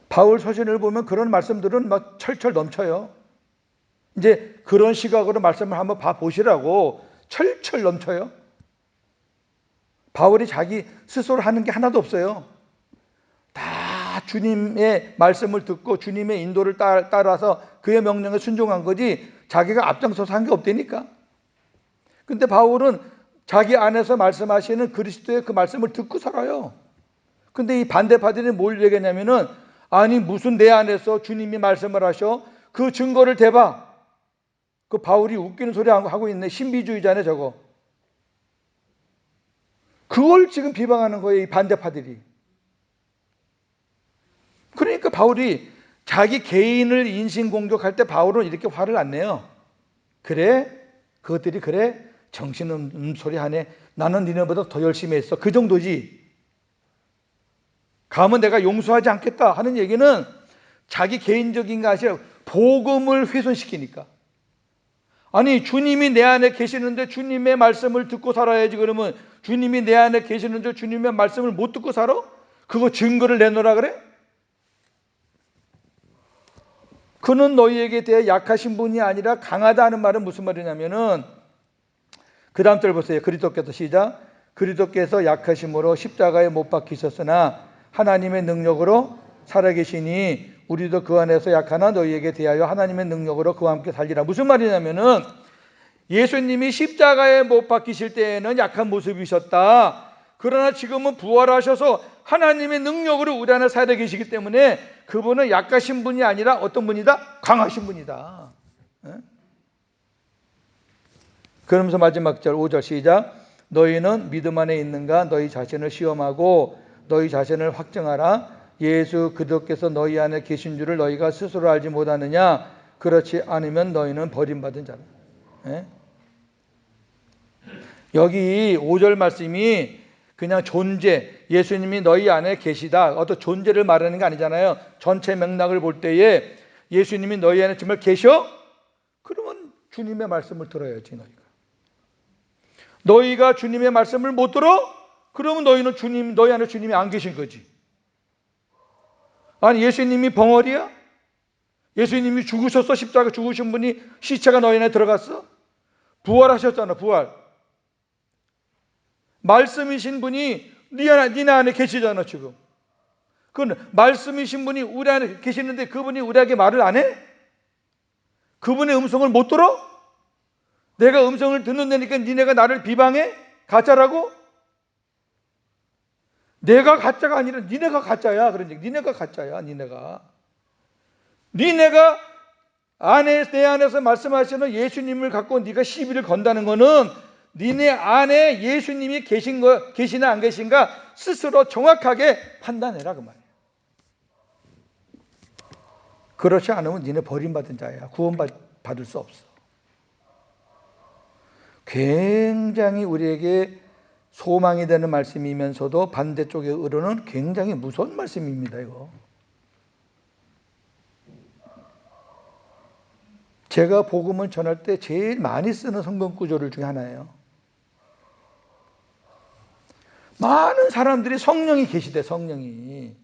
바울 서신을 보면 그런 말씀들은 막 철철 넘쳐요. 이제 그런 시각으로 말씀을 한번 봐보시라고 철철 넘쳐요. 바울이 자기 스스로 하는 게 하나도 없어요. 다 주님의 말씀을 듣고 주님의 인도를 따라서 그의 명령에 순종한 거지 자기가 앞장서서 한 게 없다니까. 근데 바울은 자기 안에서 말씀하시는 그리스도의 그 말씀을 듣고 살아요. 근데 이 반대파들이 뭘 얘기하냐면은 아니 무슨 내 안에서 주님이 말씀을 하셔? 그 증거를 대봐. 그 바울이 웃기는 소리 하고 있네. 신비주의자네 저거. 그걸 지금 비방하는 거예요. 이 반대파들이. 그러니까 바울이 자기 개인을 인신공격할 때 바울은 이렇게 화를 안 내요. 그래? 그것들이 그래? 정신없는 소리 하네. 나는 니네보다 더 열심히 했어. 그 정도지. 가면 내가 용서하지 않겠다 하는 얘기는 자기 개인적인 것이 아니라 복음을 훼손시키니까. 아니 주님이 내 안에 계시는데 주님의 말씀을 듣고 살아야지. 그러면 주님이 내 안에 계시는데 주님의 말씀을 못 듣고 살아? 그거 증거를 내놓으라 그래? 그는 너희에게 대해 약하신 분이 아니라 강하다는 말은 무슨 말이냐면은 그 다음 절 보세요. 그리스도께서 시작. 그리스도께서 약하심으로 십자가에 못 박히셨으나 하나님의 능력으로 살아계시니 우리도 그 안에서 약하나 너희에게 대하여 하나님의 능력으로 그와 함께 살리라. 무슨 말이냐면은 예수님이 십자가에 못 박히실 때에는 약한 모습이셨다. 그러나 지금은 부활하셔서 하나님의 능력으로 우리 안에 살아 계시기 때문에 그분은 약하신 분이 아니라 어떤 분이다? 강하신 분이다. 그러면서 마지막 절 5절 시작. 너희는 믿음 안에 있는가? 너희 자신을 시험하고 너희 자신을 확증하라. 예수 그리스도께서 너희 안에 계신 줄을 너희가 스스로 알지 못하느냐? 그렇지 않으면 너희는 버림받은 자라. 여기 5절 말씀이 그냥 존재, 예수님이 너희 안에 계시다, 어떤 존재를 말하는 게 아니잖아요. 전체 맥락을 볼 때에 예수님이 너희 안에 정말 계셔? 그러면 주님의 말씀을 들어야지. 너희가 주님의 말씀을 못 들어? 그러면 너희는 너희 안에 주님이 안 계신 거지. 아니, 예수님이 벙어리야? 예수님이 죽으셨어? 십자가 죽으신 분이 시체가 너희 안에 들어갔어? 부활하셨잖아, 부활. 말씀이신 분이 니네 안에 계시잖아, 지금. 그 말씀이신 분이 우리 안에 계시는데 그분이 우리에게 말을 안 해? 그분의 음성을 못 들어? 내가 음성을 듣는다니까 니네가 나를 비방해? 가짜라고? 내가 가짜가 아니라 니네가 가짜야. 그러니까 니네가 가짜야. 니네가 내 안에서 말씀하시는 예수님을 갖고 네가 시비를 건다는 거는 니네 안에 예수님이 계시나 안 계신가 스스로 정확하게 판단해라 그 말이야. 그렇지 않으면 니네 버림받은 자야. 구원받을 수 없어. 굉장히 우리에게 소망이 되는 말씀이면서도 반대쪽에 으로는 굉장히 무서운 말씀입니다. 이거. 제가 복음을 전할 때 제일 많이 쓰는 성경 구조를 중에 하나예요. 많은 사람들이 성령이 계시대. 성령이.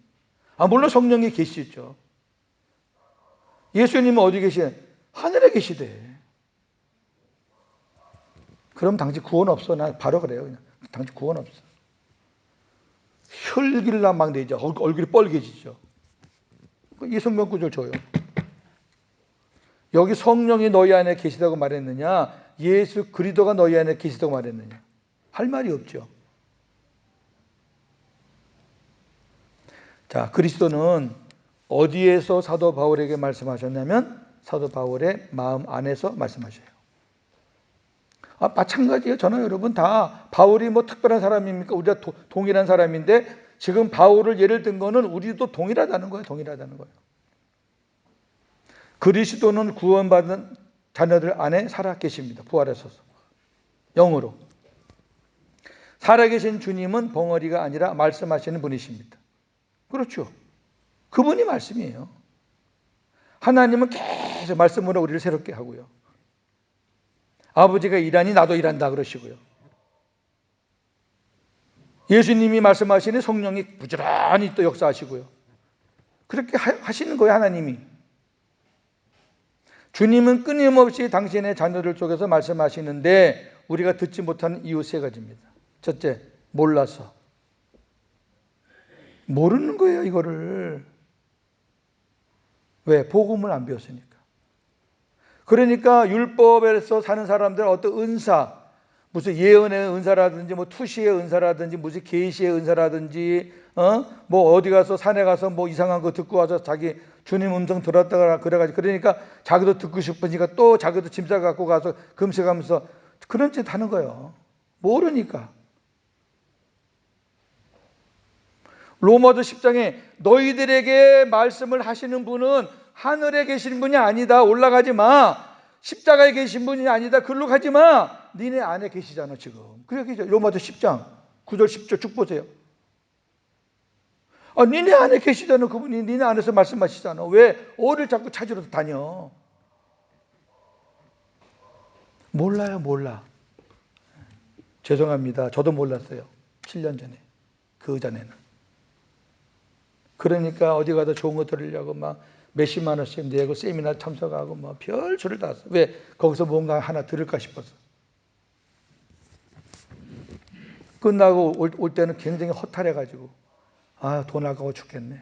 물론 성령이 계시죠. 예수님은 어디 계시대? 하늘에 계시대. 그럼 당신 구원 없어. 나 바로 그래요. 그냥. 당신 구원 없어. 혈기를 막 내죠. 얼굴이 빨개지죠. 이 성경 구조를 줘요. 여기 성령이 너희 안에 계시다고 말했느냐? 예수 그리스도가 너희 안에 계시다고 말했느냐? 할 말이 없죠. 자, 그리스도는 어디에서 사도 바울에게 말씀하셨냐면 사도 바울의 마음 안에서 말씀하셔요. 마찬가지예요. 저는 여러분 다 바울이 뭐 특별한 사람입니까? 우리가 동일한 사람인데 지금 바울을 예를 든 거는 우리도 동일하다는 거예요. 동일하다는 거예요. 그리스도는 구원받은 자녀들 안에 살아 계십니다. 부활하셔서 영으로. 살아계신 주님은 벙어리가 아니라 말씀하시는 분이십니다. 그렇죠. 그분이 말씀이에요. 하나님은 계속 말씀으로 우리를 새롭게 하고요. 아버지가 일하니 나도 일한다 그러시고요. 예수님이 말씀하시니 성령이 부지런히 또 역사하시고요. 그렇게 하시는 거예요. 하나님이. 주님은 끊임없이 당신의 자녀들 쪽에서 말씀하시는데 우리가 듣지 못하는 이유 세 가지입니다. 첫째, 몰라서. 모르는 거예요, 이거를. 왜? 복음을 안 배웠으니까. 그러니까 율법에서 사는 사람들은 어떤 은사, 무슨 예언의 은사라든지 뭐 투시의 은사라든지 무슨 계시의 은사라든지 뭐 어디 가서 산에 가서 뭐 이상한 거 듣고 와서 자기 주님 음성 들었다가 그래가지고 그러니까 자기도 듣고 싶으니까 또 자기도 짐 싸 갖고 가서 금식하면서 그런 짓 하는 거예요. 모르니까. 로마서 10장에 너희들에게 말씀을 하시는 분은 하늘에 계신 분이 아니다. 올라가지 마. 십자가에 계신 분이 아니다. 글로 가지 마. 니네 안에 계시잖아 지금. 그렇게 로마서 10장 9절 10절 쭉 보세요. 니네 안에 계시잖아. 그분이 니네 안에서 말씀하시잖아. 왜 어를 자꾸 찾으러 다녀? 몰라요. 몰라. 죄송합니다. 저도 몰랐어요. 7년 전에. 그 전에는. 그러니까 어디 가서 좋은 거 들으려고 막 몇십만 원씩 내고 세미나 참석하고 뭐 별소리를 다 했어. 왜? 거기서 뭔가 하나 들을까 싶어서. 끝나고 올 때는 굉장히 허탈해가지고 돈 아까워 죽겠네.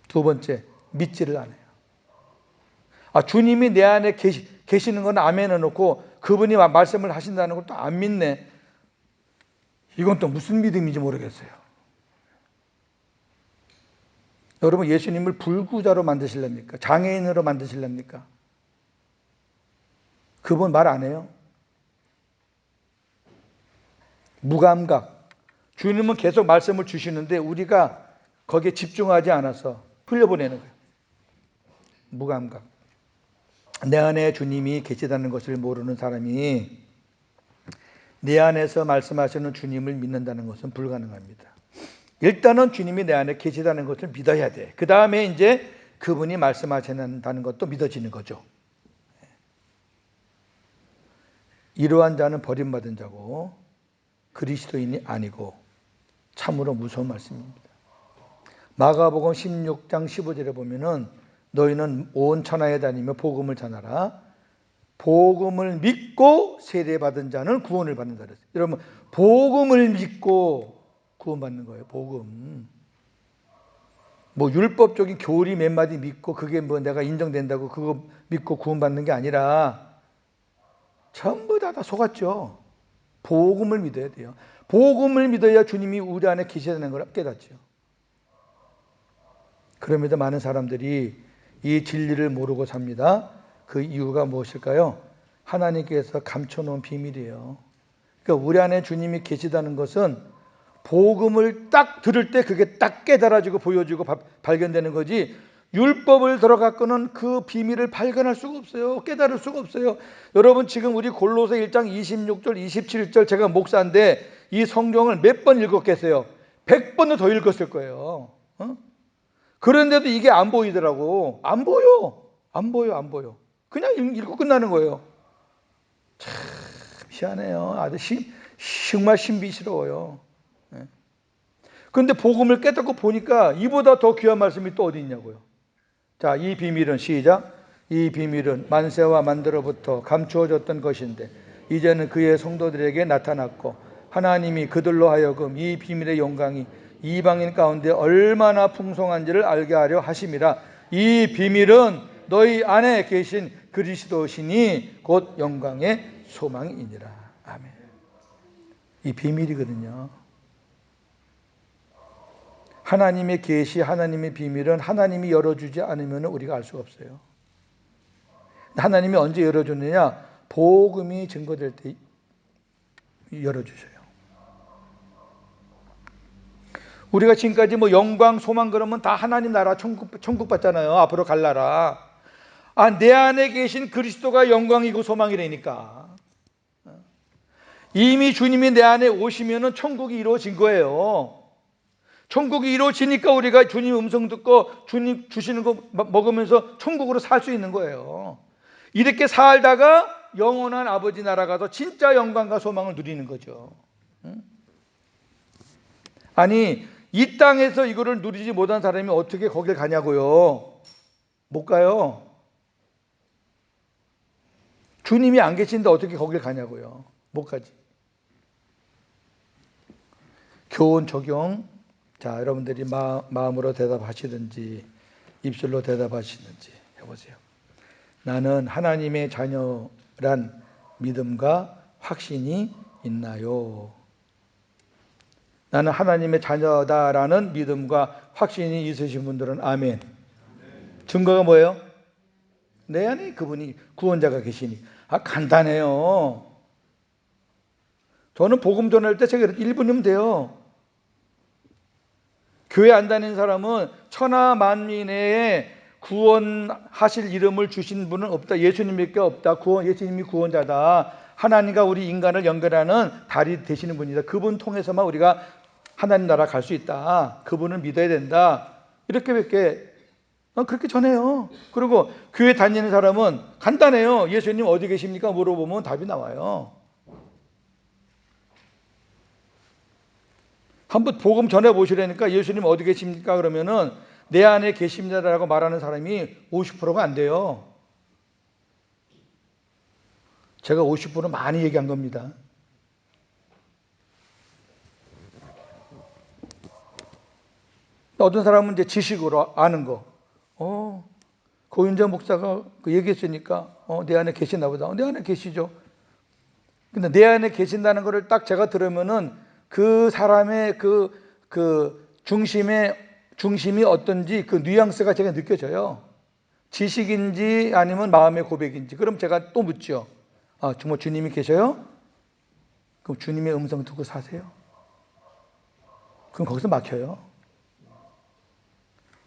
두 번째, 믿지를 않아요. 주님이 내 안에 계시는 건 아멘 해놓고 그분이 말씀을 하신다는 걸 또 안 믿네. 이건 또 무슨 믿음인지 모르겠어요. 여러분 예수님을 불구자로 만드실랍니까? 장애인으로 만드실랍니까? 그분 말 안 해요. 무감각. 주님은 계속 말씀을 주시는데 우리가 거기에 집중하지 않아서 흘려보내는 거예요. 무감각. 내 안에 주님이 계시다는 것을 모르는 사람이 내 안에서 말씀하시는 주님을 믿는다는 것은 불가능합니다. 일단은 주님이 내 안에 계시다는 것을 믿어야 돼. 그 다음에 이제 그분이 말씀하신다는 것도 믿어지는 거죠. 이러한 자는 버림받은 자고 그리스도인이 아니고 참으로 무서운 말씀입니다. 마가복음 16장 15절에 보면은 너희는 온 천하에 다니며 복음을 전하라. 복음을 믿고 세례받은 자는 구원을 받는다 그랬어요. 여러분, 복음을 믿고 구원받는 거예요. 복음. 뭐 율법적인 교리 몇 마디 믿고 그게 뭐 내가 인정된다고 그거 믿고 구원받는 게 아니라 전부 다 속았죠. 복음을 믿어야 돼요. 복음을 믿어야 주님이 우리 안에 계시다는 걸 깨닫죠. 그럼에도 많은 사람들이 이 진리를 모르고 삽니다. 그 이유가 무엇일까요? 하나님께서 감춰놓은 비밀이에요. 그러니까 우리 안에 주님이 계시다는 것은 복음을 딱 들을 때 그게 딱 깨달아지고 보여지고 발견되는 거지, 율법을 들어갖고는 그 비밀을 발견할 수가 없어요. 깨달을 수가 없어요. 여러분, 지금 우리 골로새 1장 26절 27절 제가 목사인데 이 성경을 몇 번 읽었겠어요? 100번은 더 읽었을 거예요. 그런데도 이게 안 보이더라고. 안 보여. 안 보여. 그냥 읽고 끝나는 거예요. 참 희한해요. 아주 정말 신비스러워요. 그런데 복음을 깨닫고 보니까 이보다 더 귀한 말씀이 또 어디 있냐고요. 자, 이 비밀은 시작. 이 비밀은 만세와 만대로부터 감추어졌던 것인데 이제는 그의 성도들에게 나타났고 하나님이 그들로 하여금 이 비밀의 영광이 이방인 가운데 얼마나 풍성한지를 알게 하려 하심이라. 이 비밀은 너희 안에 계신 그리스도시니 곧 영광의 소망이니라. 아멘. 이 비밀이거든요. 하나님의 계시, 하나님의 비밀은 하나님이 열어주지 않으면 우리가 알 수가 없어요. 하나님이 언제 열어주느냐? 복음이 증거될 때 열어주셔요. 우리가 지금까지 뭐 영광, 소망 그러면 다 하나님 나라 천국 받잖아요. 앞으로 갈 나라. 내 안에 계신 그리스도가 영광이고 소망이라니까. 이미 주님이 내 안에 오시면은 천국이 이루어진 거예요. 천국이 이루어지니까 우리가 주님 음성 듣고 주님 주시는 거 먹으면서 천국으로 살 수 있는 거예요. 이렇게 살다가 영원한 아버지 나라 가서 진짜 영광과 소망을 누리는 거죠. 아니, 이 땅에서 이거를 누리지 못한 사람이 어떻게 거길 가냐고요. 못 가요. 주님이 안 계신데 어떻게 거길 가냐고요. 못 가지. 교훈 적용. 자, 여러분들이 마음으로 대답하시든지 입술로 대답하시든지 해보세요. 나는 하나님의 자녀란 믿음과 확신이 있나요? 나는 하나님의 자녀다라는 믿음과 확신이 있으신 분들은 아멘. 증거가 뭐예요? 내 안에 그분이 구원자가 계시니. 간단해요. 저는 복음 전할 때 제가 1분이면 돼요. 교회 안 다니는 사람은 천하 만민에 구원하실 이름을 주신 분은 없다. 예수님밖에 없다. 예수님이 구원자다. 하나님과 우리 인간을 연결하는 다리 되시는 분이다. 그분 통해서만 우리가 하나님 나라 갈 수 있다. 그분을 믿어야 된다. 이렇게밖에 그렇게 전해요. 그리고 교회 다니는 사람은 간단해요. 예수님 어디 계십니까? 물어보면 답이 나와요. 한번 복음 전해보시라니까 예수님 어디 계십니까? 그러면은 내 안에 계십니다라고 말하는 사람이 50%가 안 돼요. 제가 50% 많이 얘기한 겁니다. 어떤 사람은 이제 지식으로 아는 거. 고윤정 목사가 얘기했으니까 내 안에 계시나 보다. 내 안에 계시죠. 근데 내 안에 계신다는 거를 딱 제가 들으면은 그 사람의 그 중심이 어떤지 그 뉘앙스가 제가 느껴져요. 지식인지 아니면 마음의 고백인지. 그럼 제가 또 묻죠. 정말 주님이 계셔요? 그럼 주님의 음성 듣고 사세요? 그럼 거기서 막혀요.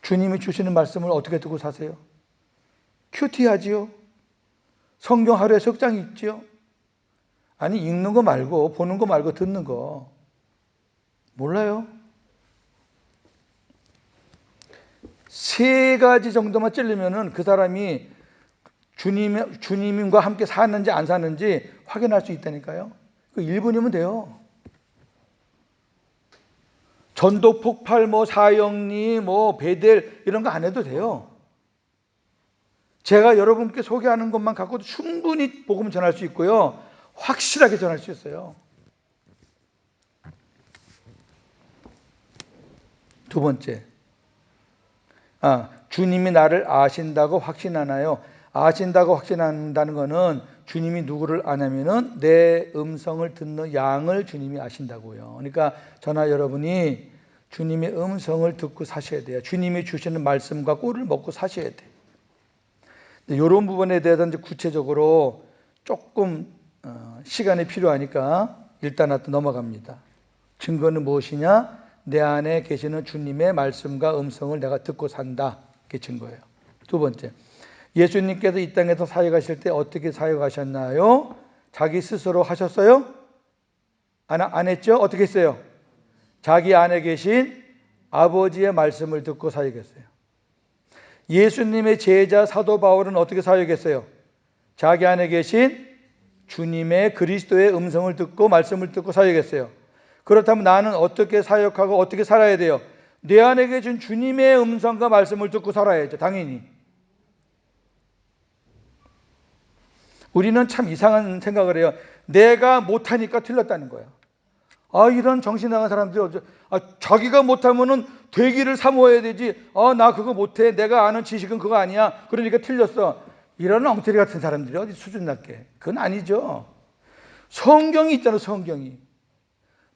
주님이 주시는 말씀을 어떻게 듣고 사세요? 큐티하지요? 성경 하루에 석 장 읽지요? 아니, 읽는 거 말고, 보는 거 말고 듣는 거. 몰라요? 세 가지 정도만 찔리면은 그 사람이 주님과 함께 사는지 안 사는지 확인할 수 있다니까요. 그 1분이면 돼요. 전도 폭발, 사형리, 베델 이런 거 안 해도 돼요. 제가 여러분께 소개하는 것만 갖고도 충분히 복음 전할 수 있고요. 확실하게 전할 수 있어요. 두 번째. 주님이 나를 아신다고 확신하나요? 아신다고 확신한다는 것은 주님이 누구를 아냐면은 내 음성을 듣는 양을 주님이 아신다고요. 그러니까 저나 여러분이 주님의 음성을 듣고 사셔야 돼요. 주님이 주시는 말씀과 꿀을 먹고 사셔야 돼요. 이런 부분에 대해서 이제 구체적으로 조금 시간이 필요하니까 일단 넘어갑니다. 증거는 무엇이냐? 내 안에 계시는 주님의 말씀과 음성을 내가 듣고 산다. 그게 증거예요. 두 번째, 예수님께서 이 땅에서 사역하실 때 어떻게 사역하셨나요? 자기 스스로 하셨어요? 안 했죠? 어떻게 했어요? 자기 안에 계신 아버지의 말씀을 듣고 사역했어요. 예수님의 제자 사도 바울은 어떻게 사역했어요? 자기 안에 계신 주님의 그리스도의 음성을 듣고 말씀을 듣고 사역했어요. 그렇다면 나는 어떻게 사역하고 어떻게 살아야 돼요? 내 안에 계신 주님의 음성과 말씀을 듣고 살아야죠. 당연히. 우리는 참 이상한 생각을 해요. 내가 못하니까 틀렸다는 거예요. 이런 정신 나간 사람들이 없죠. 자기가 못하면은 되기를 사모해야 되지. 나 그거 못해. 내가 아는 지식은 그거 아니야. 그러니까 틀렸어. 이런 엉터리 같은 사람들이 어디 수준 낮게. 그건 아니죠. 성경이 있잖아요. 성경이.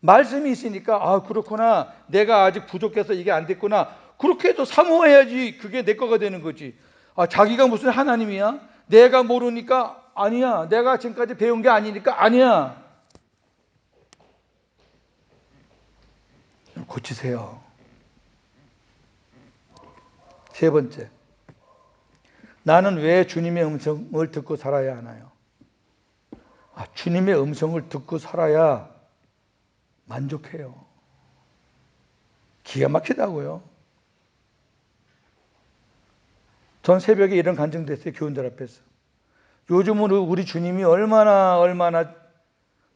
말씀이 있으니까 그렇구나. 내가 아직 부족해서 이게 안 됐구나. 그렇게 해도 사모해야지. 그게 내 거가 되는 거지. 자기가 무슨 하나님이야? 내가 모르니까 아니야. 내가 지금까지 배운 게 아니니까 아니야. 고치세요. 세 번째, 나는 왜 주님의 음성을 듣고 살아야 하나요? 주님의 음성을 듣고 살아야 만족해요. 기가 막히다고요. 전 새벽에 이런 간증됐어요. 교인들 앞에서. 요즘은 우리 주님이 얼마나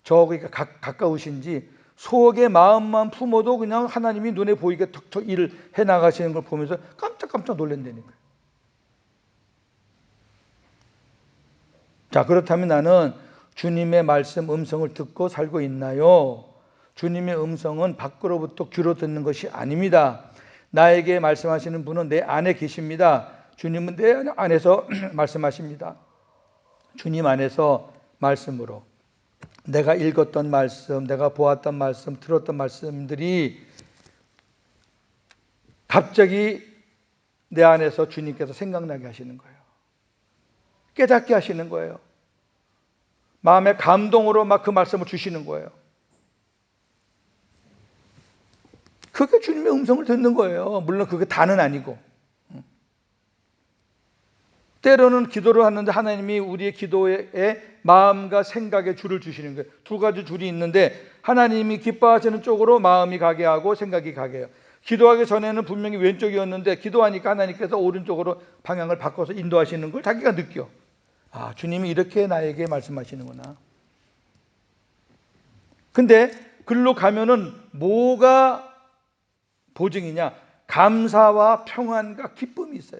저기 가까우신지 속의 마음만 품어도 그냥 하나님이 눈에 보이게 턱턱 일을 해나가시는 걸 보면서 깜짝깜짝 놀란다니까요. 자, 그렇다면 나는 주님의 말씀 음성을 듣고 살고 있나요? 주님의 음성은 밖으로부터 귀로 듣는 것이 아닙니다. 나에게 말씀하시는 분은 내 안에 계십니다. 주님은 내 안에서 말씀하십니다. 주님 안에서 말씀으로 내가 읽었던 말씀, 내가 보았던 말씀, 들었던 말씀들이 갑자기 내 안에서 주님께서 생각나게 하시는 거예요. 깨닫게 하시는 거예요. 마음의 감동으로 막 그 말씀을 주시는 거예요. 그게 주님의 음성을 듣는 거예요. 물론 그게 다는 아니고. 때로는 기도를 하는데 하나님이 우리의 기도에 마음과 생각의 줄을 주시는 거예요. 두 가지 줄이 있는데 하나님이 기뻐하시는 쪽으로 마음이 가게 하고 생각이 가게 해요. 기도하기 전에는 분명히 왼쪽이었는데 기도하니까 하나님께서 오른쪽으로 방향을 바꿔서 인도하시는 걸 자기가 느껴. 주님이 이렇게 나에게 말씀하시는구나. 근데 글로 가면은 뭐가 보증이냐? 감사와 평안과 기쁨이 있어요.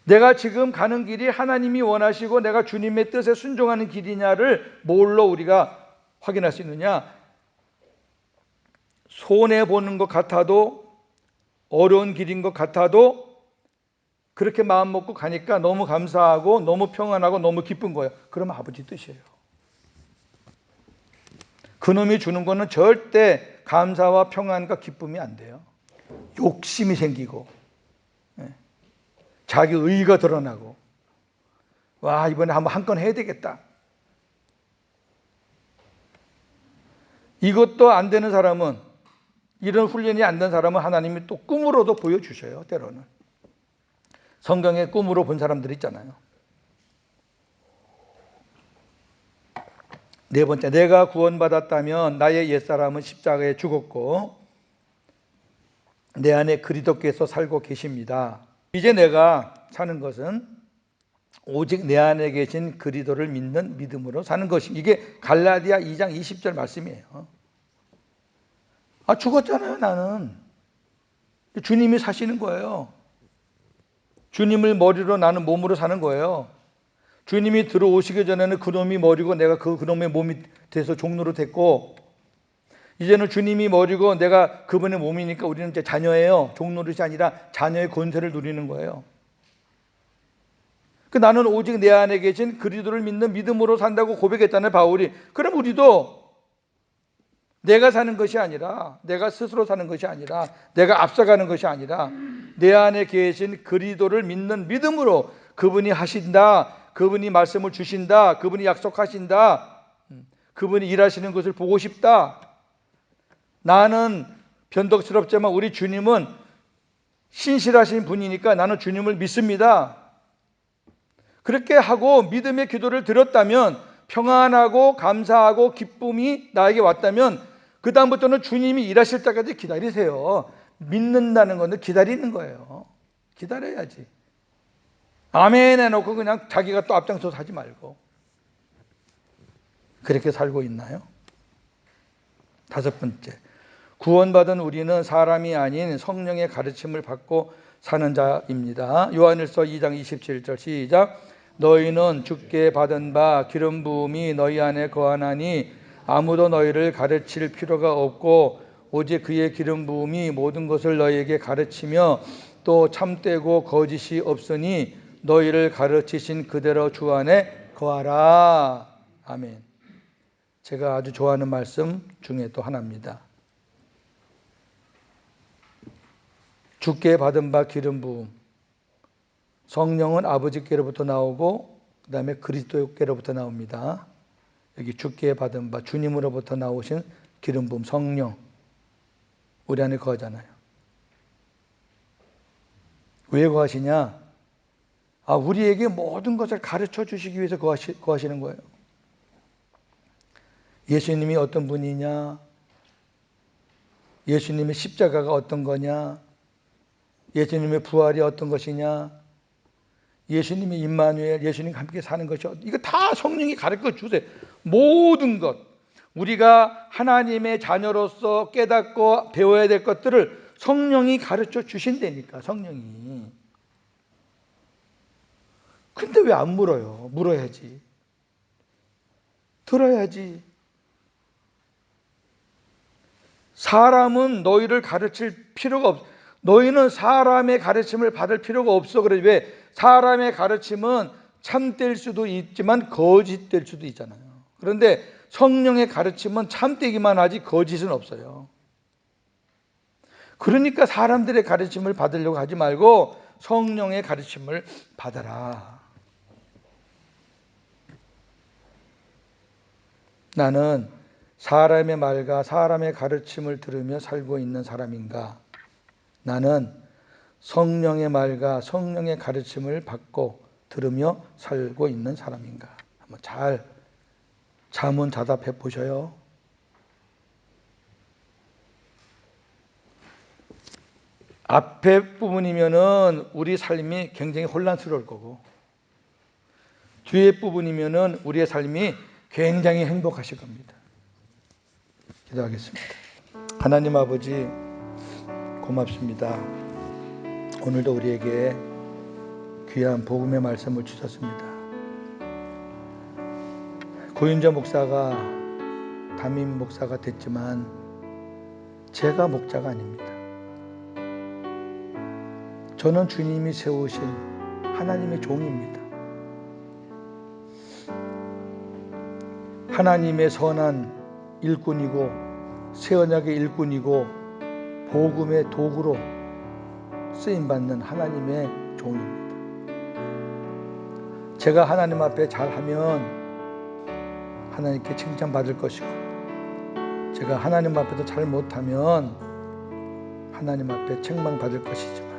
내가 지금 가는 길이 하나님이 원하시고 내가 주님의 뜻에 순종하는 길이냐를 뭘로 우리가 확인할 수 있느냐? 손해보는 것 같아도 어려운 길인 것 같아도 그렇게 마음 먹고 가니까 너무 감사하고 너무 평안하고 너무 기쁜 거예요. 그러면 아버지 뜻이에요. 그놈이 주는 거는 절대 감사와 평안과 기쁨이 안 돼요. 욕심이 생기고 자기 의의가 드러나고 이번에 한번 한 건 해야 되겠다. 이것도 안 되는 사람은, 이런 훈련이 안 된 사람은 하나님이 또 꿈으로도 보여주셔요. 때로는. 성경에 꿈으로 본 사람들 있잖아요. 네 번째, 내가 구원받았다면 나의 옛사람은 십자가에 죽었고 내 안에 그리스도께서 살고 계십니다. 이제 내가 사는 것은 오직 내 안에 계신 그리스도를 믿는 믿음으로 사는 것이, 이게 갈라디아 2장 20절 말씀이에요. 죽었잖아요. 나는. 주님이 사시는 거예요. 주님을 머리로 나는 몸으로 사는 거예요. 주님이 들어오시기 전에는 그놈이 머리고 내가 그놈의 몸이 돼서 종로로 됐고, 이제는 주님이 머리고 내가 그분의 몸이니까 우리는 이제 자녀예요. 종노릇이 아니라 자녀의 권세를 누리는 거예요. 나는 오직 내 안에 계신 그리스도를 믿는 믿음으로 산다고 고백했잖아요, 바울이. 그럼 우리도 내가 사는 것이 아니라, 내가 스스로 사는 것이 아니라, 내가 앞서가는 것이 아니라 내 안에 계신 그리스도를 믿는 믿음으로, 그분이 하신다, 그분이 말씀을 주신다, 그분이 약속하신다, 그분이 일하시는 것을 보고 싶다. 나는 변덕스럽지만 우리 주님은 신실하신 분이니까 나는 주님을 믿습니다. 그렇게 하고 믿음의 기도를 드렸다면, 평안하고 감사하고 기쁨이 나에게 왔다면, 그 다음부터는 주님이 일하실 때까지 기다리세요. 믿는다는 것은 기다리는 거예요. 기다려야지. 아멘 해놓고 그냥 자기가 또 앞장서서 하지 말고. 그렇게 살고 있나요? 다섯 번째, 구원받은 우리는 사람이 아닌 성령의 가르침을 받고 사는 자입니다. 요한일서 2장 27절 시작. 너희는 주께 받은 바 기름 부음이 너희 안에 거하나니 아무도 너희를 가르칠 필요가 없고 오직 그의 기름 부음이 모든 것을 너희에게 가르치며 또 참되고 거짓이 없으니 너희를 가르치신 그대로 주 안에 거하라. 아멘. 제가 아주 좋아하는 말씀 중에 또 하나입니다. 주께 받은 바 기름 부음. 성령은 아버지께로부터 나오고 그 다음에 그리스도께로부터 나옵니다. 여기 주께 받은 바, 주님으로부터 나오신 기름 부음, 성령, 우리 안에 거하잖아요. 왜 거하시냐? 우리에게 모든 것을 가르쳐 주시기 위해서 거하시는 거예요. 예수님이 어떤 분이냐? 예수님의 십자가가 어떤 거냐? 예수님의 부활이 어떤 것이냐? 예수님이 임마누엘, 예수님과 함께 사는 것이, 이거 다 성령이 가르쳐 주세요. 모든 것, 우리가 하나님의 자녀로서 깨닫고 배워야 될 것들을 성령이 가르쳐 주신다니까. 성령이. 근데 왜 안 물어요? 물어야지. 들어야지. 사람은 너희를 가르칠 필요가 없어. 너희는 사람의 가르침을 받을 필요가 없어. 그래. 왜? 사람의 가르침은 참될 수도 있지만 거짓될 수도 있잖아요. 그런데 성령의 가르침은 참되기만 하지 거짓은 없어요. 그러니까 사람들의 가르침을 받으려고 하지 말고 성령의 가르침을 받아라. 나는 사람의 말과 사람의 가르침을 들으며 살고 있는 사람인가? 나는 성령의 말과 성령의 가르침을 받고 들으며 살고 있는 사람인가? 한번 잘 자문자답해 보셔요. 앞에 부분이면은 우리 삶이 굉장히 혼란스러울 거고, 뒤에 부분이면은 우리의 삶이 굉장히 행복하실 겁니다. 기도하겠습니다. 하나님 아버지, 고맙습니다. 오늘도 우리에게 귀한 복음의 말씀을 주셨습니다. 고윤정 목사가 담임 목사가 됐지만 제가 목자가 아닙니다. 저는 주님이 세우신 하나님의 종입니다. 하나님의 선한 일꾼이고 새 언약의 일꾼이고 복음의 도구로 쓰임받는 하나님의 종입니다. 제가 하나님 앞에 잘하면 하나님께 칭찬받을 것이고, 제가 하나님 앞에도 잘 못하면 하나님 앞에 책망받을 것이지만,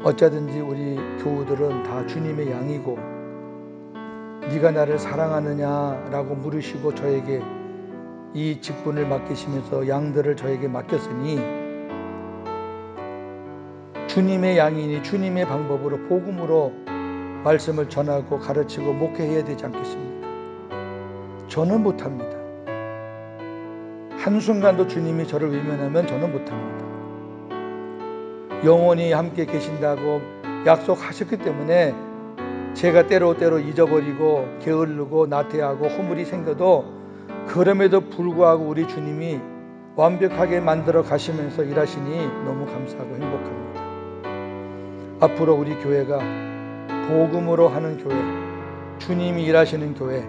어쩌든지 우리 교우들은 다 주님의 양이고 네가 나를 사랑하느냐라고 물으시고 저에게 이 직분을 맡기시면서 양들을 저에게 맡겼으니 주님의 양이니 주님의 방법으로 복음으로 말씀을 전하고 가르치고 목회해야 되지 않겠습니까? 저는 못합니다. 한순간도 주님이 저를 외면하면 저는 못합니다. 영원히 함께 계신다고 약속하셨기 때문에 제가 때로 잊어버리고 게으르고 나태하고 허물이 생겨도 그럼에도 불구하고 우리 주님이 완벽하게 만들어 가시면서 일하시니 너무 감사하고 행복합니다. 앞으로 우리 교회가 복음으로 하는 교회, 주님이 일하시는 교회,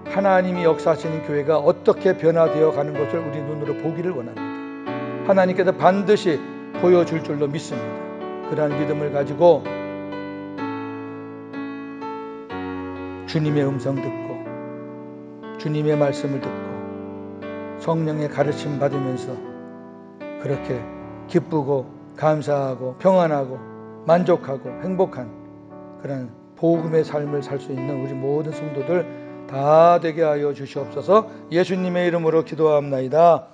하나님이 역사하시는 교회가 어떻게 변화되어 가는 것을 우리 눈으로 보기를 원합니다. 하나님께서 반드시 보여줄 줄로 믿습니다. 그러한 믿음을 가지고 주님의 음성 듣고 주님의 말씀을 듣고 성령의 가르침 받으면서 그렇게 기쁘고 감사하고 평안하고 만족하고 행복한 그런 복음의 삶을 살 수 있는 우리 모든 성도들 다 되게 하여 주시옵소서. 예수님의 이름으로 기도합나이다.